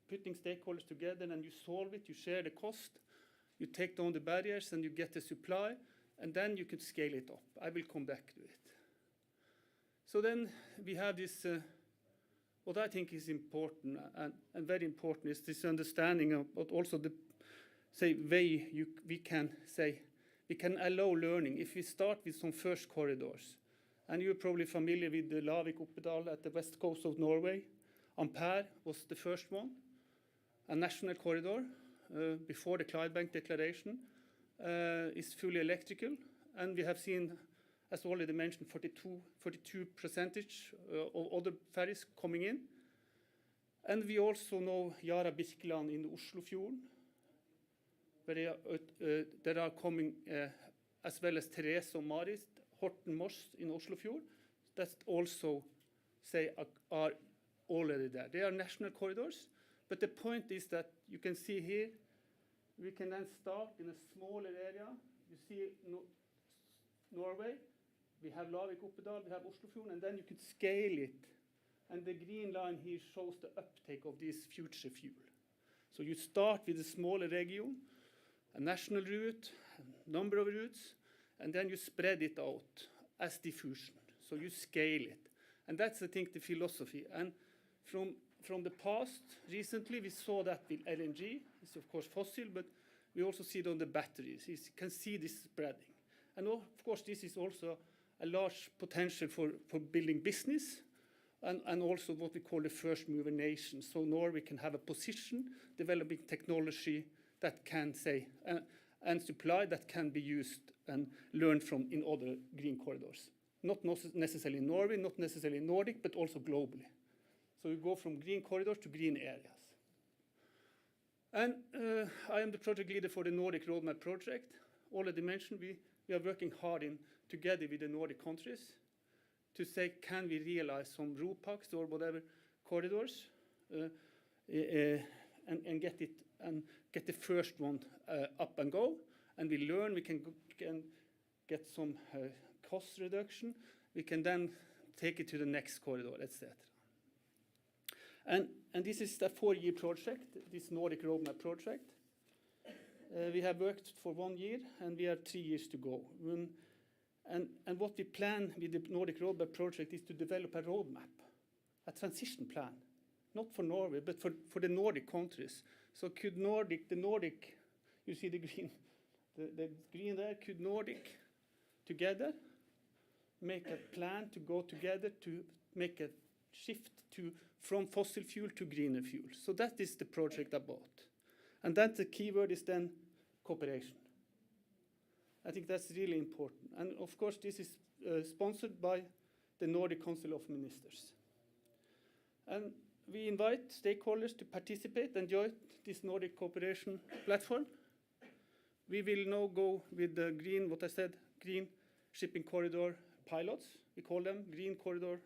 Putting stakeholders together and you solve it, you share the cost, you take down the barriers and you get the supply, and then you can scale it up. I will come back to it. So then we have this, what I think is important and very important is this understanding of, but also the way we can allow learning. If we start with some first corridors, and you're probably familiar with the Lavik-Oppedal at the west coast of Norway. Ampere was the first one, a national corridor before the Clydebank Declaration, is fully electrical, and we have seen, as already mentioned, 42% of other ferries coming in. And we also know Yara Birkeland in Oslofjorden, where there are coming, as well as Therese and Marit, Horten Moss in Oslofjord, that also are already there. They are national corridors, but the point is that you can see here, we can then start in a smaller area. You see Norway, we have Lavik-Oppedal, we have Oslofjorden, and then you can scale it. And the green line here shows the uptake of this future fuel. So you start with a smaller region, a national route, a number of routes, and then you spread it out as diffusion. So you scale it. And that's, I think, the philosophy. And from the past, recently, we saw that with LNG. It's, of course, fossil, but we also see it on the batteries. You can see this spreading. And, of course, this is also a large potential for building business and also what we call the first mover nation. So Norway can have a position, developing technology that can and supply that can be used and learned from in other green corridors. Not necessarily in Norway, not necessarily in Nordic, but also globally. So we go from green corridors to green areas. And I am the project leader for the Nordic Roadmap project. Already mentioned, we are working hard together with the Nordic countries to say, can we realize some ROPACs or whatever corridors and get the first one up and go. And we learn, we can get some cost reduction. We can then take it to the next corridor, etc. And this is a 4-year project, this Nordic Roadmap project. We have worked for 1 year, and we have 3 years to go. And what we plan with the Nordic Roadmap project is to develop a roadmap, a transition plan, not for Norway, but for the Nordic countries. So could the Nordic, you see the green there, could Nordic together make a plan to go together to make a shift from fossil fuel to greener fuel. So that is the project about. And then the key word is then cooperation. I think that's really important. And of course, this is sponsored by the Nordic Council of Ministers. And we invite stakeholders to participate and join this Nordic cooperation platform. We will now go with the green, what I said, green shipping corridor pilots. We call them green corridor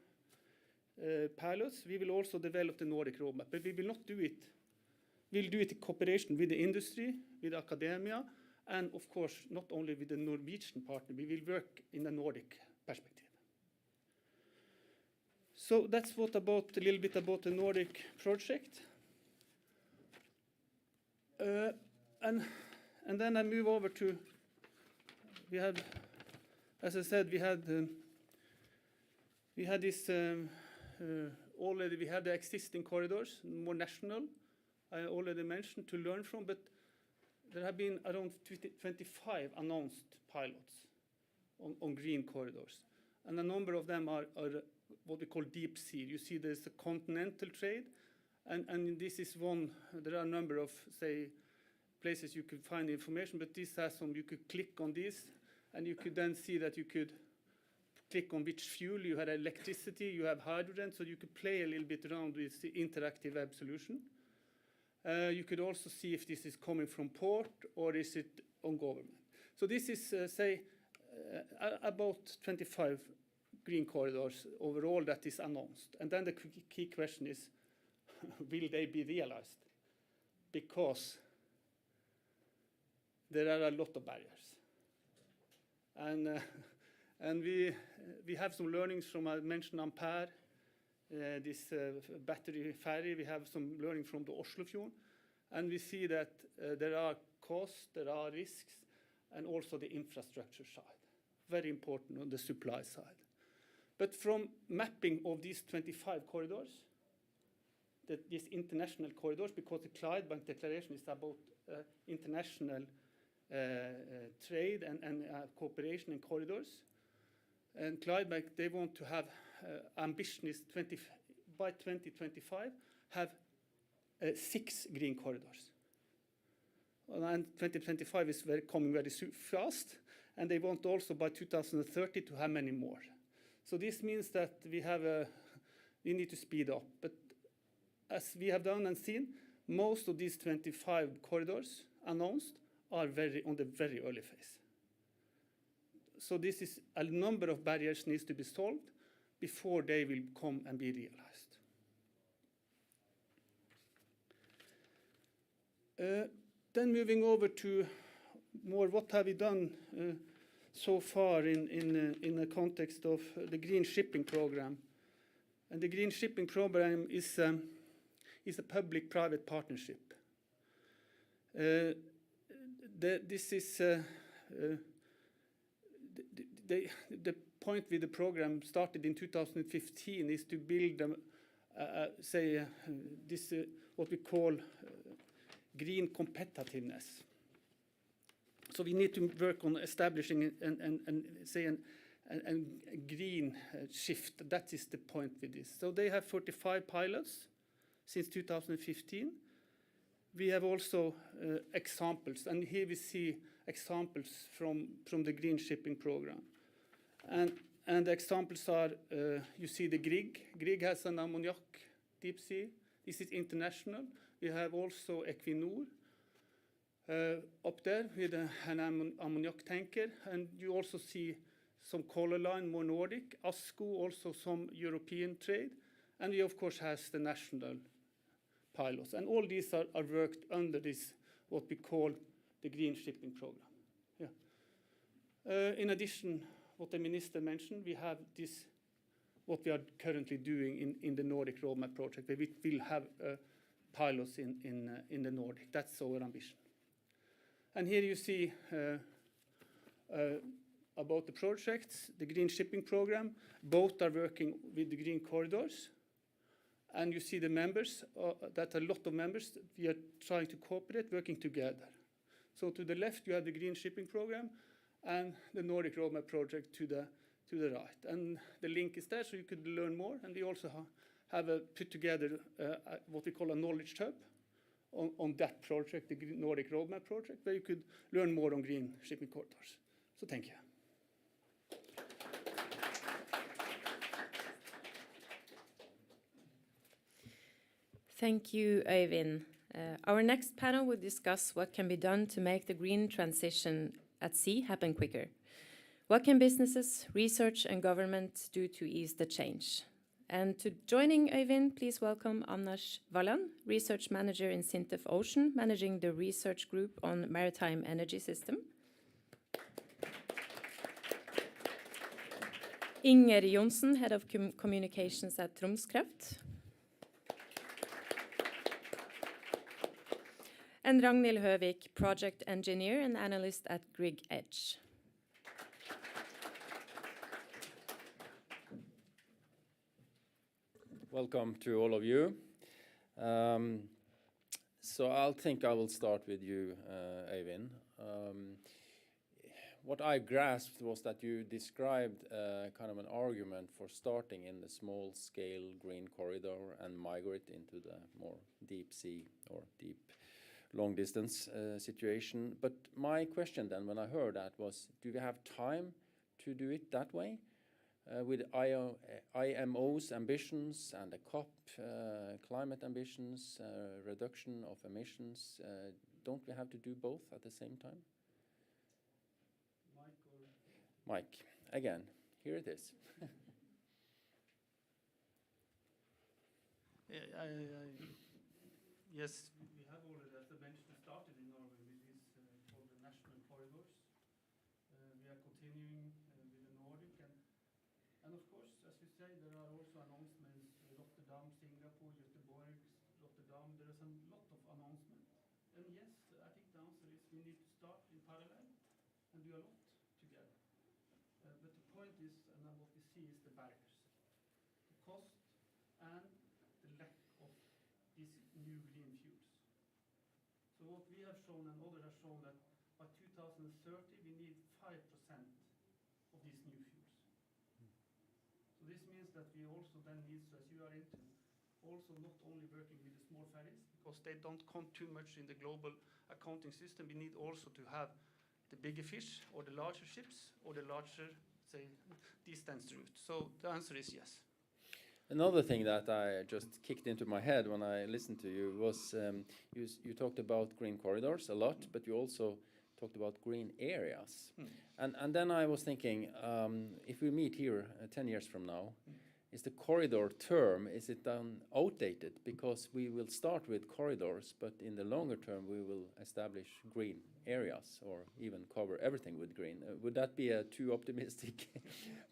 pilots. We will also develop the Nordic roadmap, but we will not do it. We'll do it in cooperation with the industry, with academia, and of course, not only with the Norwegian partner. We will work in a Nordic perspective. So that's what about a little bit about the Nordic project. And then I move over to, we had, as I said, we had this, already we had the existing corridors, more national, I already mentioned, to learn from, but there have been around 25 announced pilots on green corridors. And a number of them are what we call deep sea. You see there's a continental trade, and this is one, there are a number of, say, places you could find information, but this has some, you could click on this, and you could then see that you could click on which fuel, you had electricity, you have hydrogen, so you could play a little bit around with the interactive web solution. You could also see if this is coming from port or is it on government. So this is, say, about 25 green corridors overall that is announced. And then the key question is, will they be realized? Because there are a lot of barriers. And we have some learnings from, I mentioned Ampere, this battery ferry. We have some learning from the Oslofjord. And we see that there are costs, there are risks, and also the infrastructure side. Very important on the supply side. But from mapping of these 25 corridors, these international corridors, because the Clydebank Declaration is about international trade and cooperation in corridors. And Clydebank, they want to have ambition is by 2025 have 6 green corridors. And 2025 is coming very fast, and they want also by 2030 to have many more. So this means that we need to speed up. But as we have done and seen, most of these 25 corridors announced are on the very early phase. So this is a number of barriers needs to be solved before they will come and be realized. Then moving over to more, what have we done so far in the context of the Green Shipping Program? And the Green Shipping Program is a public-private partnership. This is the point with the program started in 2015 is to build, this what we call green competitiveness. So we need to work on establishing a green shift. That is the point with this. So they have 45 pilots since 2015. We have also examples, and here we see examples from the Green Shipping Program. And the examples are, you see the Grieg. Grieg has an ammoniac deep sea. This is international. We have also Equinor up there with an ammoniac tanker. And you also see some Color Line, more Nordic. ASCO, also some European trade. And we, of course, has the national pilots. And all these are worked under this, what we call the Green Shipping Program. Yeah. In addition, what the minister mentioned, we have this, what we are currently doing in the Nordic Roadmap project, where we will have pilots in the Nordic. That's our ambition. And here you see about the projects, the Green Shipping Program. Both are working with the green corridors. And you see the members, that a lot of members, we are trying to cooperate, working together. So to the left, you have the Green Shipping Program and the Nordic Roadmap project to the right. And the link is there, so you could learn more. And we also have put together what we call a knowledge hub on that project, the Nordic Roadmap project, where you could learn more on green shipping corridors. So thank you. Thank you, Øyvind. Our next panel will discuss what can be done to make the green transition at sea happen quicker. What can businesses, research and government do to ease the change? And to joining Øyvind, please welcome Anders Walland, Research Manager in SINTEF Ocean, managing the research group on maritime energy system. Inger Johnsen, Head of Communications at Tromskraft. And Ragnhild Høvik, Project Engineer and Analyst at Grieg Edge. Welcome to all of you. So I will start with you, Øyvind. What I grasped was that you described kind of an argument for starting in the small-scale green corridor and migrate into the more deep sea or deep long-distance situation. But my question then, when I heard that, was: do we have time to do it that way? With IMO's ambitions and the COP climate ambitions, reduction of emissions, don't we have to do both at the same time? Mike, again, here it is. Yes, we have already, as I mentioned, started in Norway with these called the national corridors. We are continuing with the Nordic, and of course, as you say, there are also announcements: Rotterdam, Singapore, Göteborg, Rotterdam. There is a lot of announcements, and yes, I think the answer is we need to start in parallel and do a lot together. But the point is, and then what we see is the barriers, the cost, and the lack of these new green fuels. So what we have shown and others have shown that by 2030 we need 5% of these new fuels. So this means that we also then need, so as you are into, also not only working with the small ferries, because they don't count too much in the global accounting system. We need also to have the bigger fish or the larger ships or the larger, say, distance route. So the answer is yes. Another thing that I just kicked into my head when I listened to you was you talked about green corridors a lot, but you also talked about green areas. And then I was thinking, if we meet here 10 years from now, is the corridor term, is it outdated? Because we will start with corridors, but in the longer term we will establish green areas or even cover everything with green. Would that be a too optimistic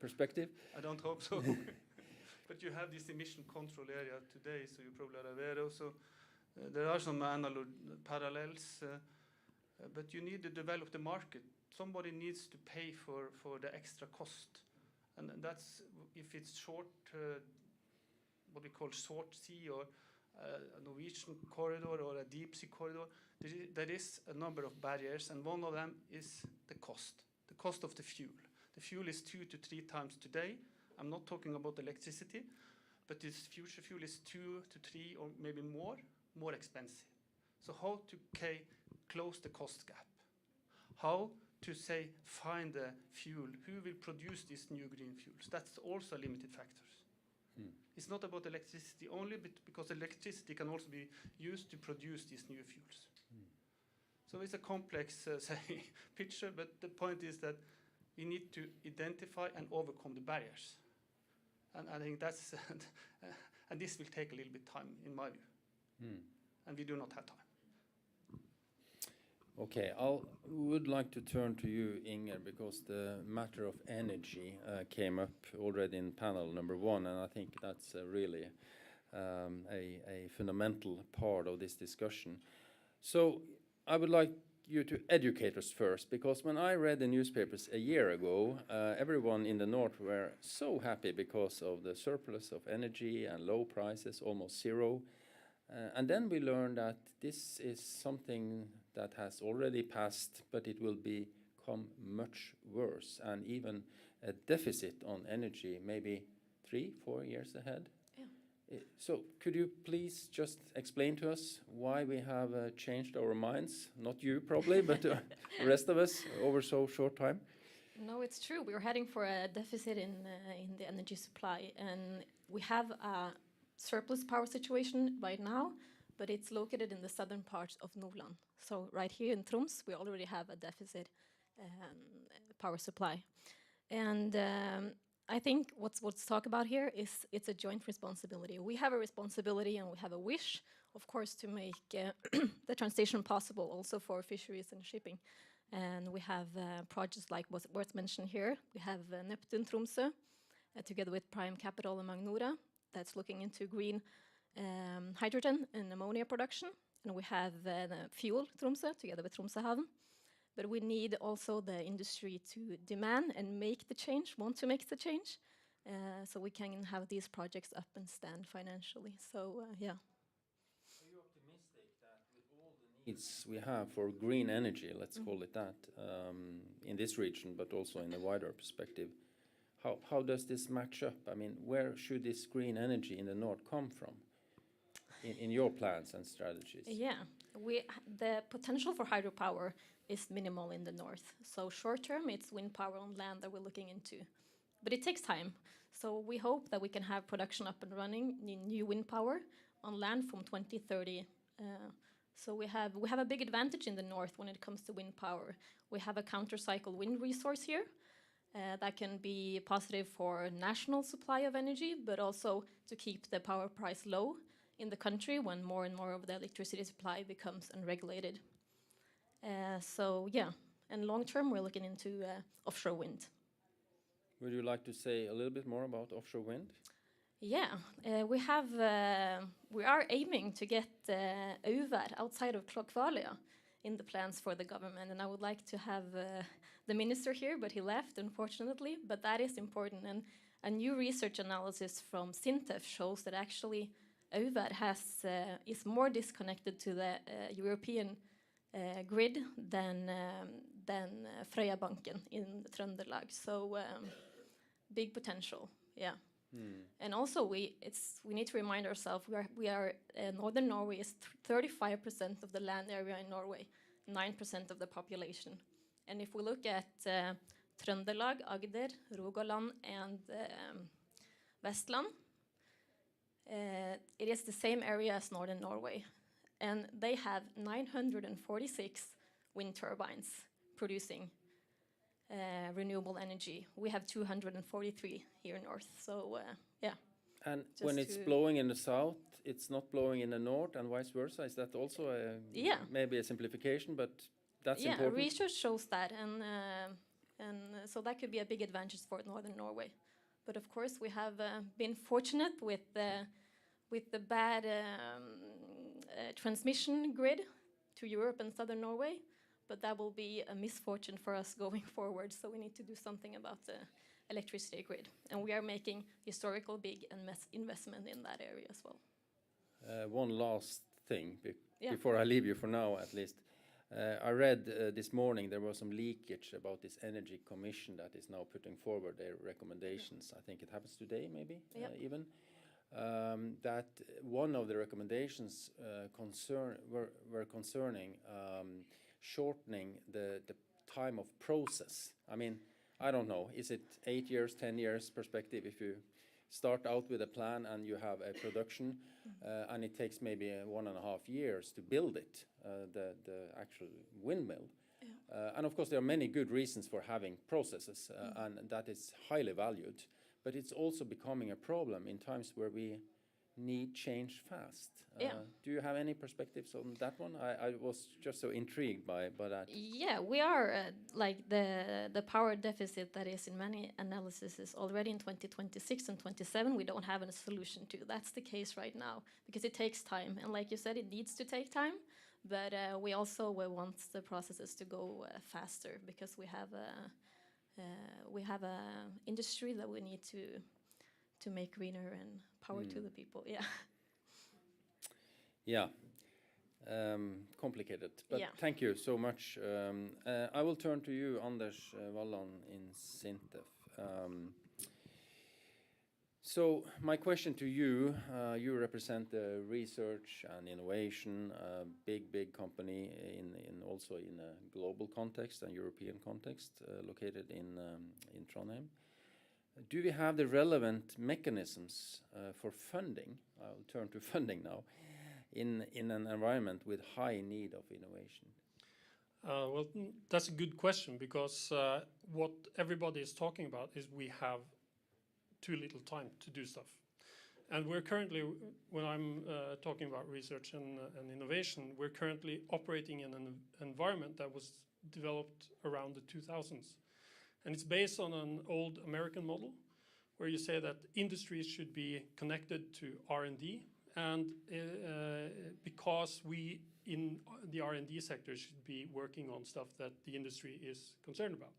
perspective? I don't hope so. But you have this emission control area today, so you probably are aware of. So there are some analog parallels, but you need to develop the market. Somebody needs to pay for the extra cost. And that's if it's short, what we call short sea or a Norwegian corridor or a deep sea corridor, there is a number of barriers, and one of them is the cost of the fuel. The fuel is 2 to 3 times today. I'm not talking about electricity, but this future fuel is 2 to 3 or maybe more expensive. So how to close the cost gap? How to say find the fuel? Who will produce these new green fuels? That's also limited factors. It's not about electricity only, but because electricity can also be used to produce these new fuels. So it's a complex picture, but the point is that we need to identify and overcome the barriers. And I think that's, and this will take a little bit time, in my view. And we do not have time. Okay, I would like to turn to you, Inger, because the matter of energy came up already in panel number 1, and I think that's really a fundamental part of this discussion. So I would like you to educate us first, because when I read the newspapers a year ago, everyone in the north were so happy because of the surplus of energy and low prices, almost zero. And then we learned that this is something that has already passed, but it will become much worse, and even a deficit on energy maybe 3-4 years ahead. Yeah. So could you please just explain to us why we have changed our minds? Not you probably, but the rest of us over so short time. No, it's true. We're heading for a deficit in the energy supply, and we have a surplus power situation right now, but it's located in the southern part of Nordland. So right here in Troms, we already have a deficit power supply. And I think what's talk about here is it's a joint responsibility. We have a responsibility and we have a wish, of course, to make the transition possible also for fisheries and shipping. And we have projects like what's mentioned here. We have Neptune Tromsø, together with Prime Capital and Magnora, that's looking into green hydrogen and ammonia production. And we have Fuel Tromsø, together with Tromsø Havn. But we need also the industry to demand and make the change, want to make the change, so we can have these projects up and stand financially. So, yeah. Are you optimistic that with all the needs we have for green energy, let's call it that, in this region, but also in a wider perspective, how does this match up? I mean, where should this green energy in the north come from in your plans and strategies? Yeah, the potential for hydropower is minimal in the north. So short term, it's wind power on land that we're looking into. But it takes time. So we hope that we can have production up and running in new wind power on land from 2030. So we have a big advantage in the north when it comes to wind power. We have a counter-cycle wind resource here that can be positive for national supply of energy, but also to keep the power price low in the country when more and more of the electricity supply becomes unregulated. So yeah, and long term we're looking into offshore wind. Would you like to say a little bit more about offshore wind? Yeah, we are aiming to get Auvær outside of Kvaløya in the plans for the government, and I would like to have the minister here, but he left unfortunately. But that is important, and a new research analysis from SINTEF shows that actually Auvær is more disconnected to the European grid than Frøyabanken in Trøndelag. So big potential, yeah. And also we need to remind ourselves northern Norway is 35% of the land area in Norway, 9% of the population. And if we look at Trøndelag, Agder, Rogaland, and Vestland, it is the same area as northern Norway. And they have 946 wind turbines producing renewable energy. We have 243 here north, so yeah. And when it's blowing in the south, it's not blowing in the north, and vice versa. Is that also maybe a simplification, but that's important? Yeah, research shows that, and so that could be a big advantage for northern Norway. But of course, we have been fortunate with the bad transmission grid to Europe and southern Norway, but that will be a misfortune for us going forward. So we need to do something about the electricity grid, and we are making historical big investment in that area as well. One last thing before I leave you for now, at least. I read this morning there was some leakage about this energy commission that is now putting forward their recommendations. I think it happens today, maybe even. That one of the recommendations were concerning shortening the time of process. I mean, I don't know, is it 8 years, 10 years perspective if you start out with a plan and you have a production and it takes maybe 1.5 years to build it, the actual windmill. And of course there are many good reasons for having processes and that is highly valued. But it's also becoming a problem in times where we need change fast. Do you have any perspectives on that one? I was just so intrigued by that. Yeah, we are like the power deficit that is in many analyses is already in 2026 and 27. We don't have a solution to. That's the case right now because it takes time. And like you said, it needs to take time. But we also want the processes to go faster because we have a industry that we need to make greener and power to the people. Complicated, but thank you so much. I will turn to you, Anders Walland in SINTEF. So my question to you, you represent the research and innovation, big company in also in a global context and European context, located in Trondheim. Do we have the relevant mechanisms for funding? I'll turn to funding now, in an environment with high need of innovation. Well, that's a good question, because what everybody is talking about is we have too little time to do stuff. And we're currently, when I'm talking about research and innovation, we're currently operating in an environment that was developed around the 2000s. And it's based on an old American model where you say that industries should be connected to R&D, and because we in the R&D sector should be working on stuff that the industry is concerned about.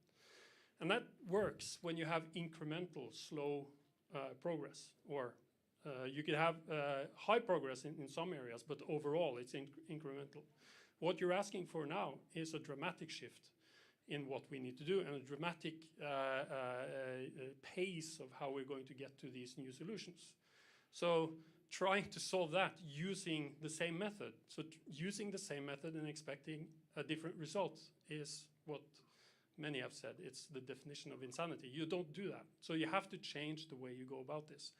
And that works when you have incremental, slow progress, or you could have high progress in some areas, but overall it's incremental. What you're asking for now is a dramatic shift in what we need to do, and a dramatic pace of how we're going to get to these new solutions. So trying to solve that using the same method, using the same method and expecting a different result is what many have said. It's the definition of insanity. You don't do that. So you have to change the way you go about this.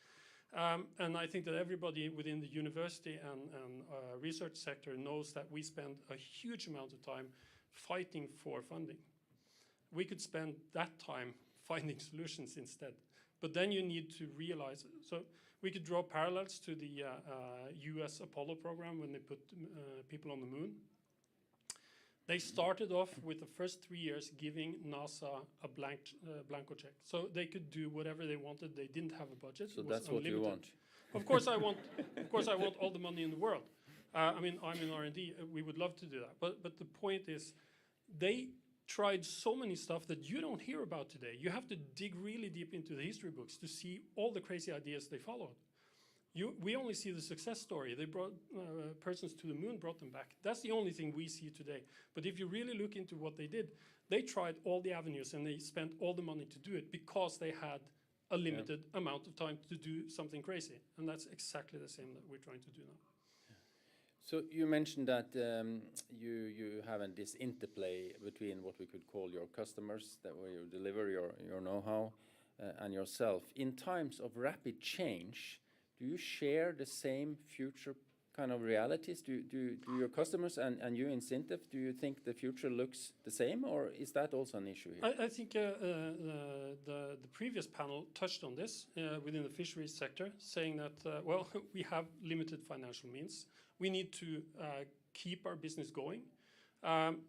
And I think that everybody within the university and research sector knows that we spend a huge amount of time fighting for funding. We could spend that time finding solutions instead. But then you need to realize, so we could draw parallels to the US Apollo program when they put people on the moon. They started off with the first 3 years giving NASA a blanco check. So they could do whatever they wanted. They didn't have a budget. So that's what you want. Of course I want all the money in the world. I mean, I'm in R&D. We would love to do that. But the point is, they tried so many stuff that you don't hear about today. You have to dig really deep into the history books to see all the crazy ideas they followed. We only see the success story. They brought persons to the moon, brought them back. That's the only thing we see today. But if you really look into what they did, they tried all the avenues and they spent all the money to do it because they had a limited amount of time to do something crazy. And that's exactly the same that we're trying to do now. So you mentioned that you have this interplay between what we could call your customers, that where you deliver your know-how, and yourself. In times of rapid change, do you share the same future kind of realities? Do your customers and you in SINTEF, do you think the future looks the same, or is that also an issue here? I think the previous panel touched on this within the fisheries sector, saying that, well, we have limited financial means. We need to keep our business going.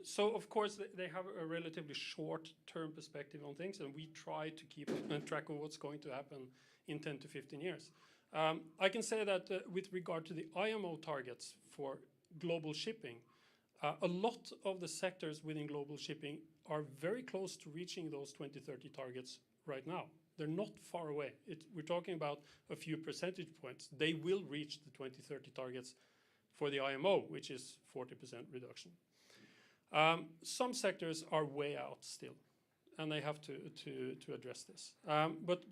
So, of course, they have a relatively short-term perspective on things, and we try to keep track of what's going to happen in 10 to 15 years. I can say that with regard to the IMO targets for global shipping, a lot of the sectors within global shipping are very close to reaching those 2030 targets right now. They're not far away. We're talking about a few percentage points. They will reach the 2030 targets for the IMO, which is 40% reduction. Some sectors are way out still, and they have to address this. But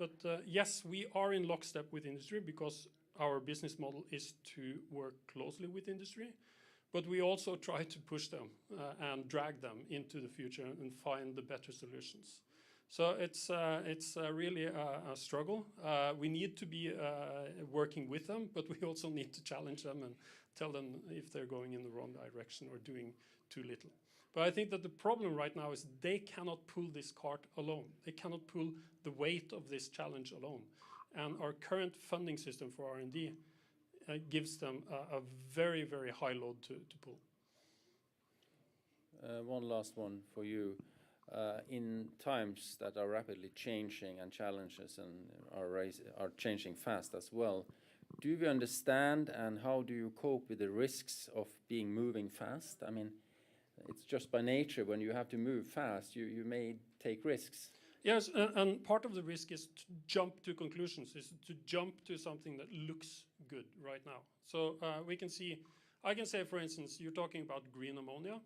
yes, we are in lockstep with industry because our business model is to work closely with industry, but we also try to push them and drag them into the future and find the better solutions. So it's really a struggle. We need to be working with them, but we also need to challenge them and tell them if they're going in the wrong direction or doing too little. But I think that the problem right now is they cannot pull this cart alone. They cannot pull the weight of this challenge alone. And our current funding system for R&D gives them a very, very high load to pull. One last one for you. In times that are rapidly changing and challenges and are changing fast as well, do you understand and how do you cope with the risks of moving fast? I mean, it's just by nature when you have to move fast, you may take risks. Yes, and part of the risk is to jump to conclusions, is to jump to something that looks good right now. So we can see, I can say, for instance, you're talking about green ammonia.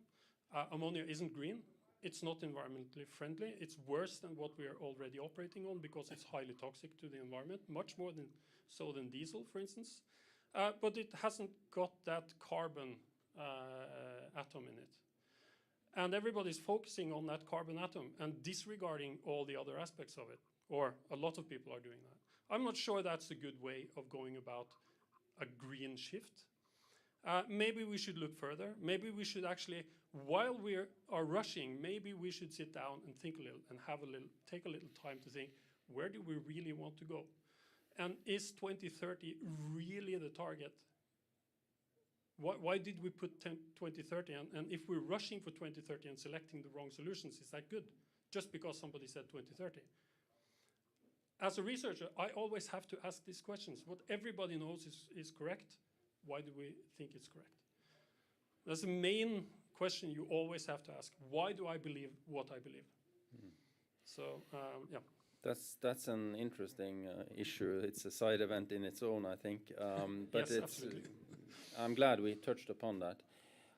Ammonia isn't green. it's not environmentally friendly. It's worse than what we are already operating on because it's highly toxic to the environment, much more than diesel, for instance. But it hasn't got that carbon atom in it. And everybody's focusing on that carbon atom and disregarding all the other aspects of it, or a lot of people are doing that. I'm not sure that's a good way of going about a green shift. Maybe we should look further. Maybe we should actually, while we are rushing, maybe we should sit down and think a little and take a little time to think, where do we really want to go? And is 2030 really the target? Why did we put 2030? And if we're rushing for 2030 and selecting the wrong solutions, is that good? Just because somebody said 2030. As a researcher, I always have to ask these questions. What everybody knows is correct. Why do we think it's correct? That's the main question you always have to ask. Why do I believe what I believe? So, yeah. That's an interesting issue. It's a side event in its own, I think. But yes, absolutely. I'm glad we touched upon that.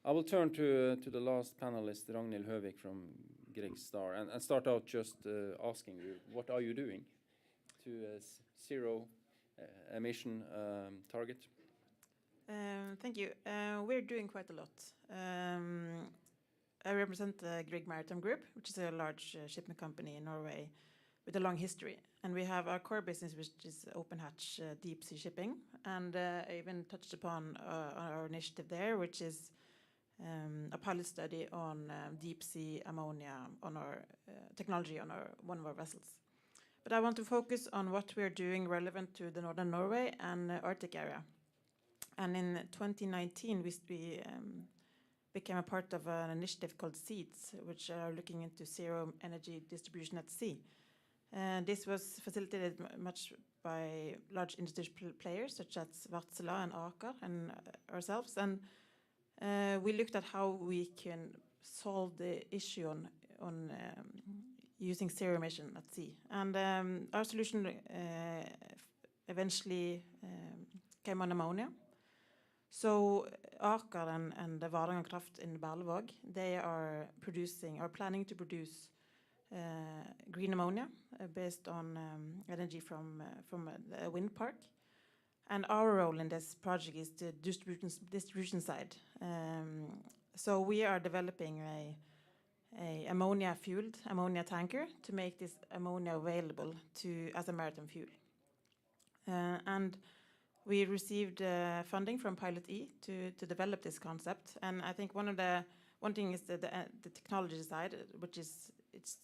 I will turn to the last panelist, Ragnhild Høvik from Grieg Star, and start out just asking you, what are you doing to zero emission target? Thank you. We're doing quite a lot. I represent the Grieg Maritime Group, which is a large shipping company in Norway with a long history. And we have our core business, which is open hatch deep sea shipping. And I even touched upon our initiative there, which is a pilot study on deep sea ammonia on our technology on one of our vessels. But I want to focus on what we're doing relevant to the Northern Norway and Arctic area. And in 2019, we became a part of an initiative called SEEDS, which are looking into zero energy distribution at sea. This was facilitated much by large industry players such as Wärtsilä and Aker and ourselves. And we looked at how we can solve the issue on using zero emission at sea. And our solution eventually came on ammonia. So Aker and the Varanger Kraft in Berlevåg, they are planning to produce green ammonia based on energy from a wind park. And our role in this project is the distribution side. So we are developing a ammonia-fueled ammonia tanker to make this ammonia available as a maritime fuel. And we received funding from Pilot E to develop this concept. And I think one thing is the technology side, which is it's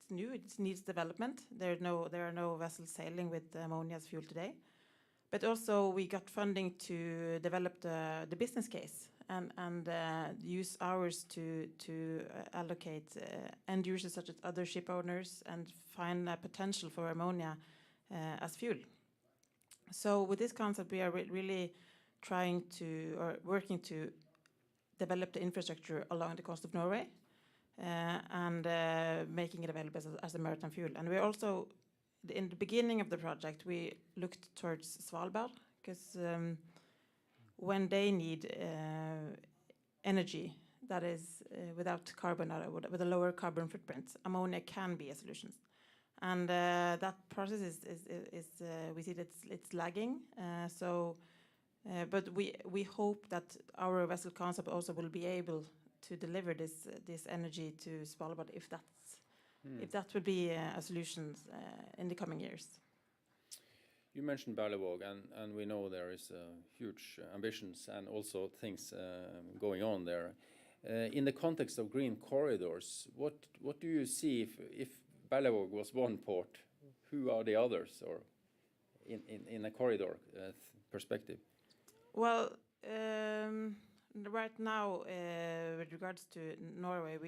new, it needs development. There are no vessels sailing with ammonia as fuel today. But also we got funding to develop the business case and use ours to allocate end users such as other ship owners and find a potential for ammonia as fuel. So with this concept, we are really working to develop the infrastructure along the coast of Norway and making it available as a maritime fuel. And we're also, in the beginning of the project, we looked towards Svalbard because when they need energy that is without carbon or with a lower carbon footprint, ammonia can be a solution. And that process is we see that it's lagging. But we hope that our vessel concept also will be able to deliver this energy to Svalbard if that would be a solution in the coming years. You mentioned Berlevåg, and we know there is huge ambitions and also things going on there. In the context of green corridors, what do you see if Berlevåg was one port? Who are the others, or in a corridor perspective? Well, right now, with regards to Norway,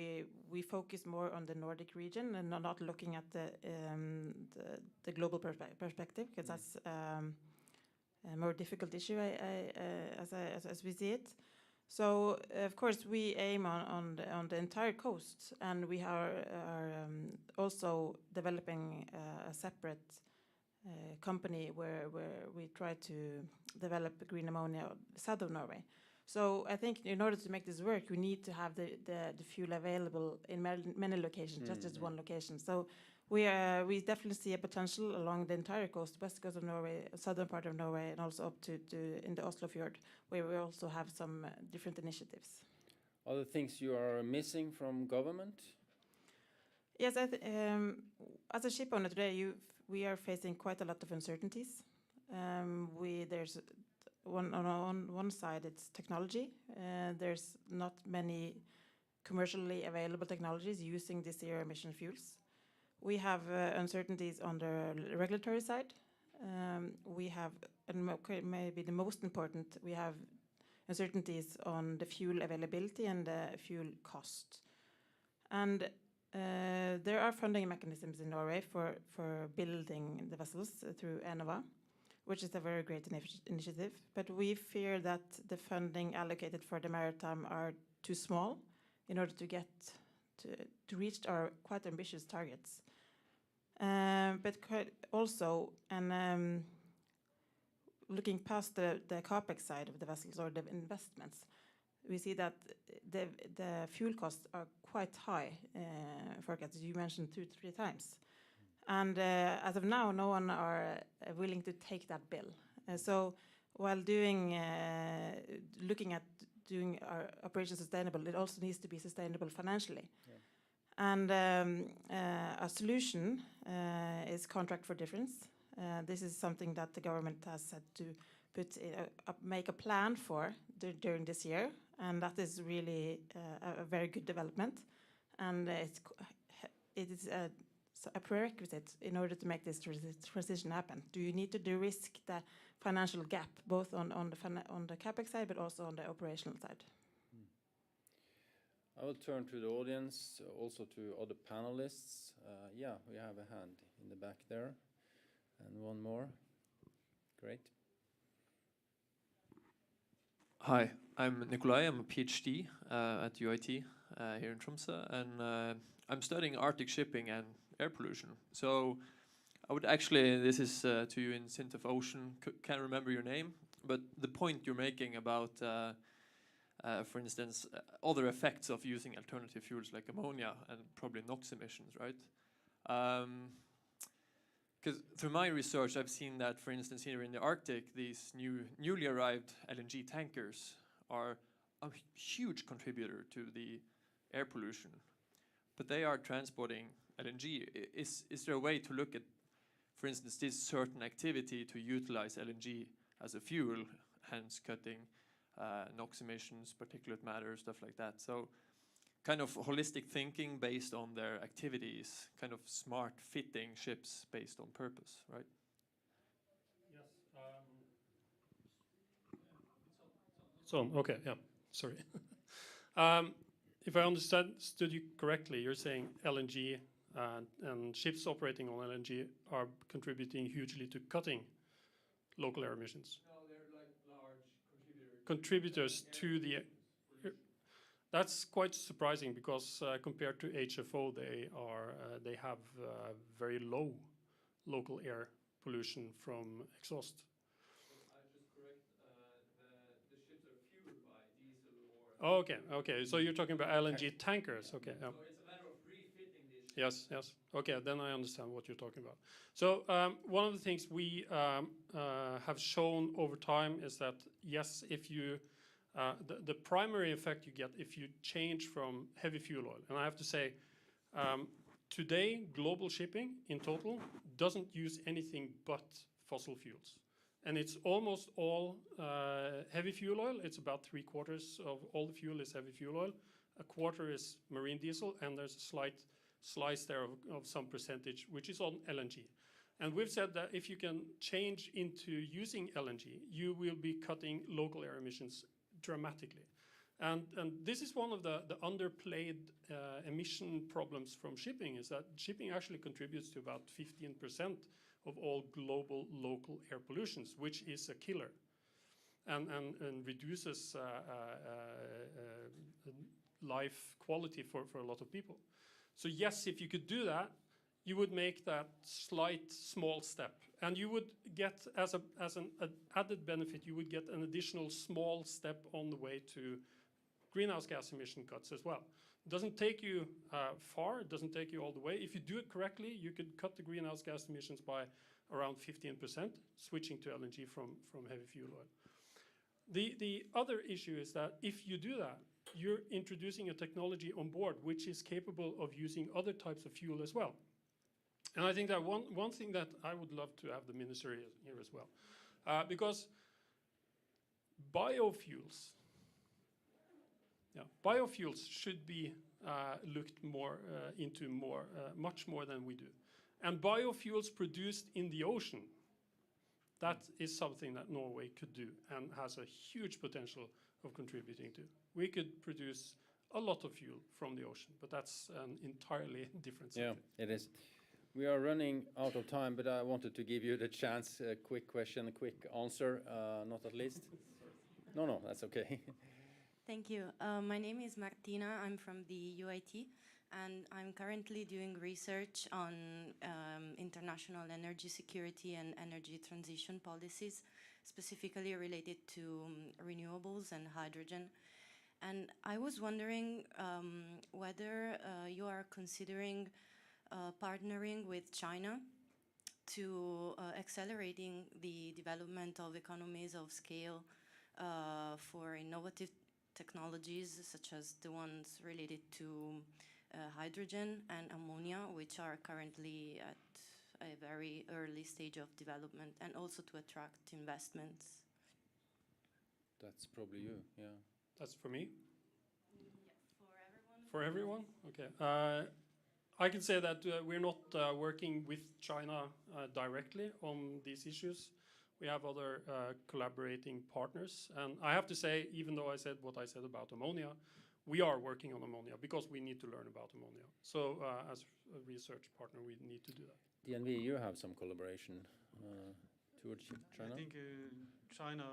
we focus more on the Nordic region and not looking at the global perspective, because that's a more difficult issue as we see it. So of course we aim on the entire coast, and we are also developing a separate company where we try to develop green ammonia south of Norway. So I think in order to make this work, we need to have the fuel available in many locations, just as one location. So we definitely see a potential along the entire coast, west coast of Norway, southern part of Norway, and also up to in the Oslo fjord, where we also have some different initiatives. Other things you are missing from government? Yes, as a ship owner today, we are facing quite a lot of uncertainties. There's on one side, it's technology. There's not many commercially available technologies using the zero-emission fuels. We have uncertainties on the regulatory side. We have, and maybe the most important, we have uncertainties on the fuel availability and the fuel cost. And there are funding mechanisms in Norway for building the vessels through Enova, which is a very great initiative. But we fear that the funding allocated for the maritime are too small in order to get to reach our quite ambitious targets. But also, and looking past the capex side of the vessels or the investments, we see that the fuel costs are quite high forecast. You mentioned 2 to 3 times. And as of now, no one are willing to take that bill. So while looking at doing our operations sustainable, it also needs to be sustainable financially. Yeah. And a solution is contract for difference. This is something that the government has had to make a plan for during this year, and that is really a very good development. And it is a prerequisite in order to make this transition happen. Do you need to de-risk the financial gap, both on the capex side, but also on the operational side? I will turn to the audience, also to other panelists. Yeah, we have a hand in the back there, and one more. Great. Hi, I'm Nikolai. I'm a PhD at UIT here in Tromsø, and I'm studying Arctic shipping and air pollution. So I would actually, this is to you in Sintef Ocean, can't remember your name, but the point you're making about, for instance, other effects of using alternative fuels like ammonia and probably NOx emissions, right? Because through my research, I've seen that, for instance, here in the Arctic, these newly arrived LNG tankers are a huge contributor to the air pollution. But they are transporting LNG. Is there a way to look at, for instance, this certain activity to utilize LNG as a fuel, hence cutting NOx emissions, particulate matter, stuff like that? So kind of holistic thinking based on their activities, kind of smart fitting ships based on purpose, right? Yes. It's on. Okay, yeah, sorry. If I understood you correctly, you're saying LNG and ships operating on LNG are contributing hugely to cutting local air emissions. No, they're like large contributors to the. That's quite surprising because compared to HFO, they have very low local air pollution from exhaust. I just correct, the ships are fueled by diesel or. Oh, okay. So you're talking about LNG tankers. Okay. Yeah. So it's a matter of refitting these ships. Yes. Okay, then I understand what you're talking about. So one of the things we have shown over time is that yes, if you the primary effect you get if you change from heavy fuel oil, and I have to say, today global shipping in total doesn't use anything but fossil fuels, and it's almost all heavy fuel oil. It's about 3/4 of all the fuel is heavy fuel oil. 1/4 is marine diesel, and there's a slight slice there of some percentage which is on LNG. And we've said that if you can change into using LNG, you will be cutting local air emissions dramatically. And this is one of the underplayed emission problems from shipping, is that shipping actually contributes to about 15% of all global local air pollutions, which is a killer and reduces life quality for a lot of people. So yes, if you could do that, you would make that slight small step, and you would get as an added benefit, you would get an additional small step on the way to greenhouse gas emission cuts as well. It doesn't take you far, it doesn't take you all the way. If you do it correctly, you could cut the greenhouse gas emissions by around 15%, switching to LNG from heavy fuel oil. The other issue is that if you do that, you're introducing a technology on board which is capable of using other types of fuel as well. And I think that one thing that I would love to have the minister here as well, because biofuels should be looked more into much more than we do. And biofuels produced in the ocean, that is something that Norway could do and has a huge potential of contributing to. We could produce a lot of fuel from the ocean, but that's an entirely different subject. Yeah, it is. We are running out of time, but I wanted to give you the chance, a quick question, a quick answer, not at least. No, that's okay. Thank you. My name is Martina. I'm from the UIT, and I'm currently doing research on international energy security and energy transition policies, specifically related to renewables and hydrogen. And I was wondering whether you are considering partnering with China to accelerating the development of economies of scale for innovative technologies such as the ones related to hydrogen and ammonia, which are currently at a very early stage of development, and also to attract investments. That's probably you, yeah. That's for me? Yeah, for everyone? Okay. I can say that we're not working with China directly on these issues. We have other collaborating partners. And I have to say, even though I said what I said about ammonia, we are working on ammonia because we need to learn about ammonia. So as a research partner, we need to do that. DNV, you have some collaboration towards China? I think China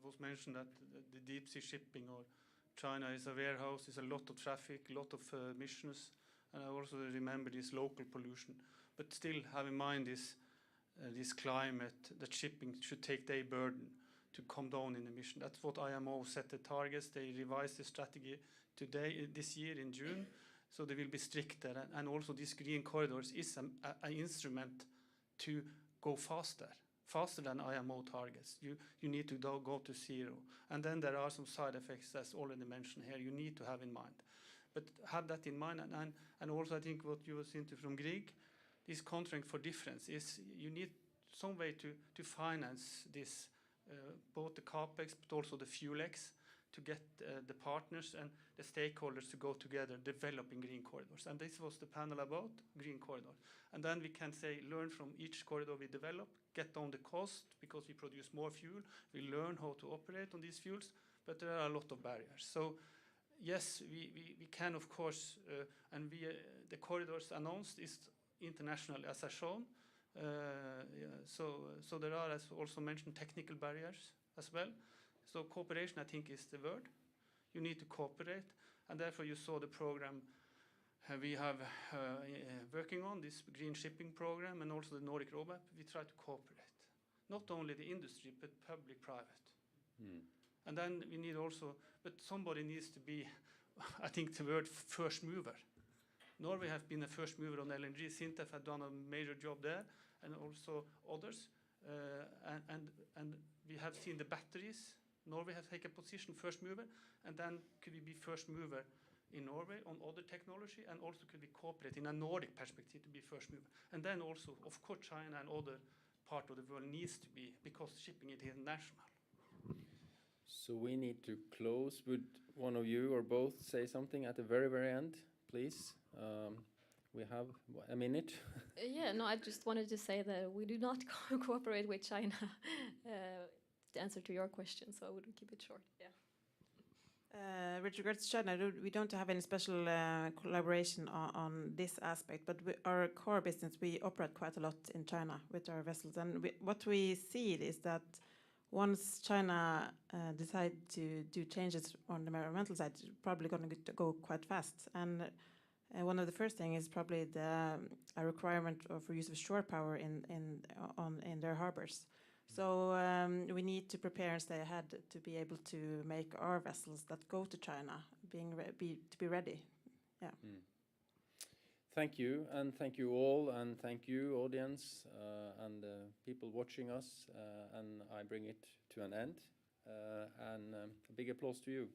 was mentioned that the deep sea shipping, or China is a warehouse, is a lot of traffic, a lot of emissions. And I also remember this local pollution. But still have in mind this climate, that shipping should take their burden to come down in emission. That's what IMO set the targets. They revised the strategy this year in June, so they will be stricter. And also these green corridors is an instrument to go faster than IMO targets. You need to go to zero. And then there are some side effects, as already mentioned here, you need to have in mind. But have that in mind, and also I think what you was into from Grieg, this contract for difference is you need some way to finance this, both the capex but also the fuel-X, to get the partners and the stakeholders to go together developing green corridors. And this was the panel about green corridor. And then we can say, learn from each corridor we develop, get down the cost because we produce more fuel, we learn how to operate on these fuels, but there are a lot of barriers. So yes, we can, of course, and the corridors announced is international, as I shown. So there are, as also mentioned, technical barriers as well. So cooperation, I think, is the word. You need to cooperate, and therefore you saw the program we have working on, this green shipping program, and also the Nordic roadmap. We try to cooperate, not only the industry, but public-private. And then we need also, but somebody needs to be, I think the word first mover. Norway has been a first mover on LNG. Sintef had done a major job there, and also others. And we have seen the batteries. Norway has taken a position first mover, and then could we be first mover in Norway on other technology, and also could we cooperate in a Nordic perspective to be first mover. And then also, of course, China and other part of the world needs to be, because shipping it is national. So we need to close. Would one of you or both say something at the very, very end, please? We have a minute. Yeah, no, I just wanted to say that we do not cooperate with China to answer to your question, so I would keep it short. Yeah. With regards to China, we don't have any special collaboration on this aspect, but our core business, we operate quite a lot in China with our vessels. And what we see is that once China decide to do changes on the environmental side, it's probably going to go quite fast. And One of the first things is probably a requirement for use of shore power in their harbors. So we need to prepare and stay ahead to be able to make our vessels that go to China to be ready. Yeah. Thank you, and thank you all, and thank you, audience, and people watching us. And I bring it to an end. And a big applause to you.